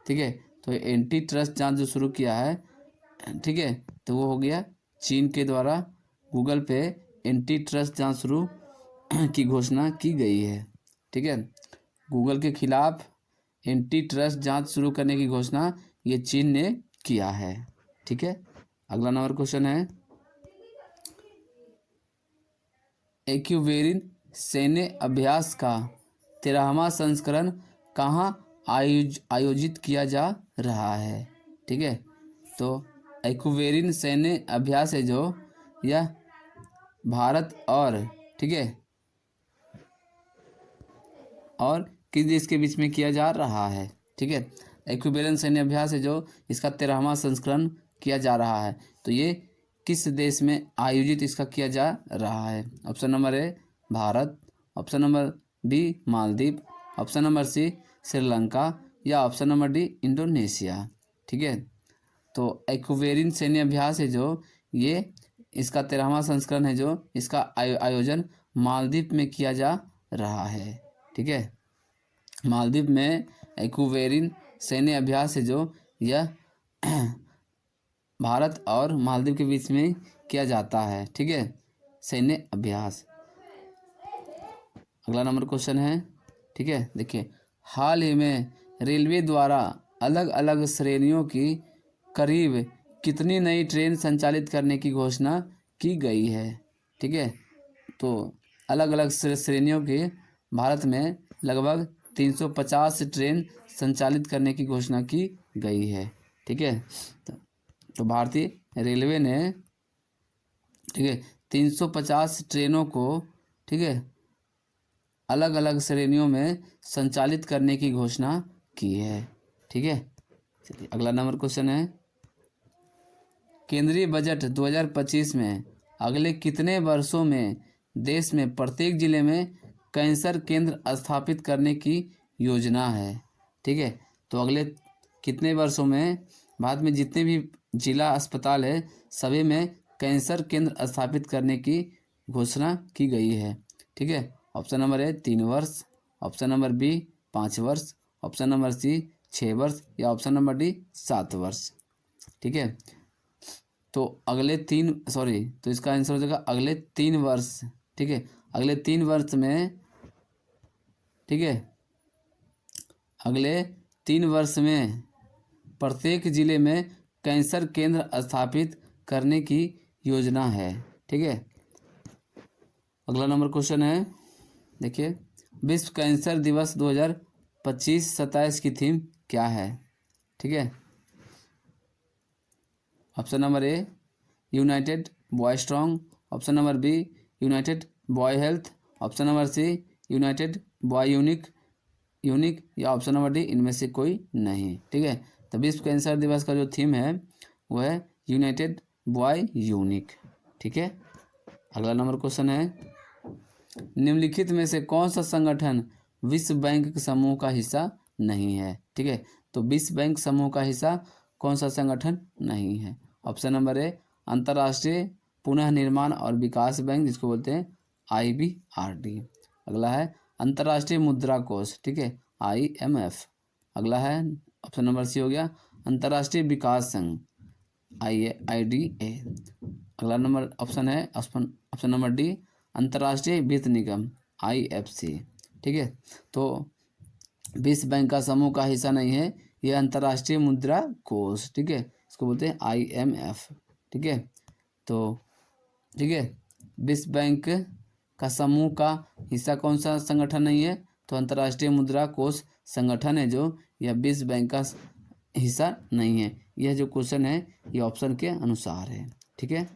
ठीक है, तो एंटी ट्रस्ट जांच जो शुरू किया है, ठीक है, तो वो हो गया चीन के द्वारा गूगल पे एंटी ट्रस्ट जांच शुरू की घोषणा की गई है। ठीक है, गूगल के खिलाफ एंटी ट्रस्ट जांच शुरू करने की घोषणा ये चीन ने किया है। ठीक है, अगला नंबर क्वेश्चन है। एक्यूवेरिन सैन्य अभ्यास का 13वां संस्करण कहाँ आयोजित किया जा रहा है? ठीक है, तो एक्यूवेरिन सैन्य अभ्यास है जो, यह भारत और, ठीक है, और किस देश के बीच में किया जा रहा है? ठीक है, एक्यूवेरिन सैन्य अभ्यास है जो, इसका 13वां संस्करण किया जा रहा है, तो ये किस देश में आयोजित इसका किया जा रहा है? Option number A Bharat, option number B Maldives, option number C Sri Lanka, या ऑप्शन नंबर डी इंडोनेशिया। ठीक है, तो एक्यूवेरिन सैन्य अभ्यास है जो, ये इसका 13वां संस्करण है जो, इसका आयोजन मालदीव में किया जा रहा है। ठीक है, मालदीव में एक्यूवेरिन सैन्य अभ्यास है जो, यह भारत और मालदीव के बीच में किया जाता है। ठीक है, सैन्य अभ्यास। अगला नंबर क्वेश्चन है। ठीक है, देखिए, हाल ही में रेलवे द्वारा अलग अलग श्रेणियों की करीब कितनी नई ट्रेन संचालित करने की घोषणा की गई है? ठीक है, तो अलग अलग श्रेणियों की भारत में लगभग 350 ट्रेन संचालित करने की घोषणा की गई है। ठीक है, तो भारतीय रेलवे ने, ठीक है, 350 ट्रेनों को, ठीक है, अलग अलग श्रेणियों में संचालित करने की घोषणा की है। ठीक है, चलिए अगला नंबर क्वेश्चन है। केंद्रीय बजट 2025 में अगले कितने वर्षों में देश में प्रत्येक जिले में कैंसर केंद्र स्थापित करने की योजना है? ठीक है, तो अगले कितने वर्षों में भारत में जितने भी जिला अस्पताल है सभी में कैंसर केंद्र स्थापित करने की घोषणा की गई है? ठीक है, ऑप्शन नंबर ए 3 वर्ष, ऑप्शन नंबर बी 5 वर्ष, ऑप्शन नंबर सी 6 वर्ष, या ऑप्शन नंबर डी 7 वर्ष। ठीक है, तो तो इसका आंसर हो जाएगा अगले 3 वर्ष। ठीक है, अगले 3 वर्ष में, ठीक है, अगले 3 वर्ष में प्रत्येक जिले में कैंसर केंद्र स्थापित करने की योजना है। ठीक है, अगला नंबर क्वेश्चन है। देखिए, विश्व कैंसर दिवस 2025-27 की थीम क्या है? ठीक है, option number A united by strong, option number B united by health, option number C united by unique, या ऑप्शन नंबर डी इनमें से कोई नहीं। ठीक है, तो विश्व कैंसर दिवस का जो थीम है वो है यूनाइटेड बॉय यूनिक। ठीक है, अगला नंबर क्वेश्चन है। निम्नलिखित में से कौन सा संगठन विश्व बैंक समूह का हिस्सा नहीं है? ठीक है, तो विश्व बैंक समूह का हिस्सा कौन सा संगठन नहीं है? ऑप्शन नंबर ए अंतर्राष्ट्रीय पुनः निर्माण और विकास बैंक, जिसको बोलते हैं IBRD। अगला है अंतर्राष्ट्रीय मुद्रा कोष, ठीक है, IMF। अगला है ऑप्शन नंबर सी हो गया अंतर्राष्ट्रीय विकास संघ, IDA। अगला नंबर ऑप्शन है ऑप्शन नंबर डी अंतर्राष्ट्रीय वित्त निगम, IFC। ठीक है, तो विश्व बैंक का समूह का हिस्सा नहीं है ये अंतर्राष्ट्रीय मुद्रा कोष, ठीक है, इसको बोलते हैं IMF। ठीक है, तो ठीक है, विश्व बैंक का समूह का हिस्सा कौन सा संगठन नहीं है, तो अंतर्राष्ट्रीय मुद्रा कोष संगठन है जो, यह विश्व बैंक का हिस्सा नहीं है। यह जो क्वेश्चन है ये ऑप्शन के अनुसार है। ठीक है।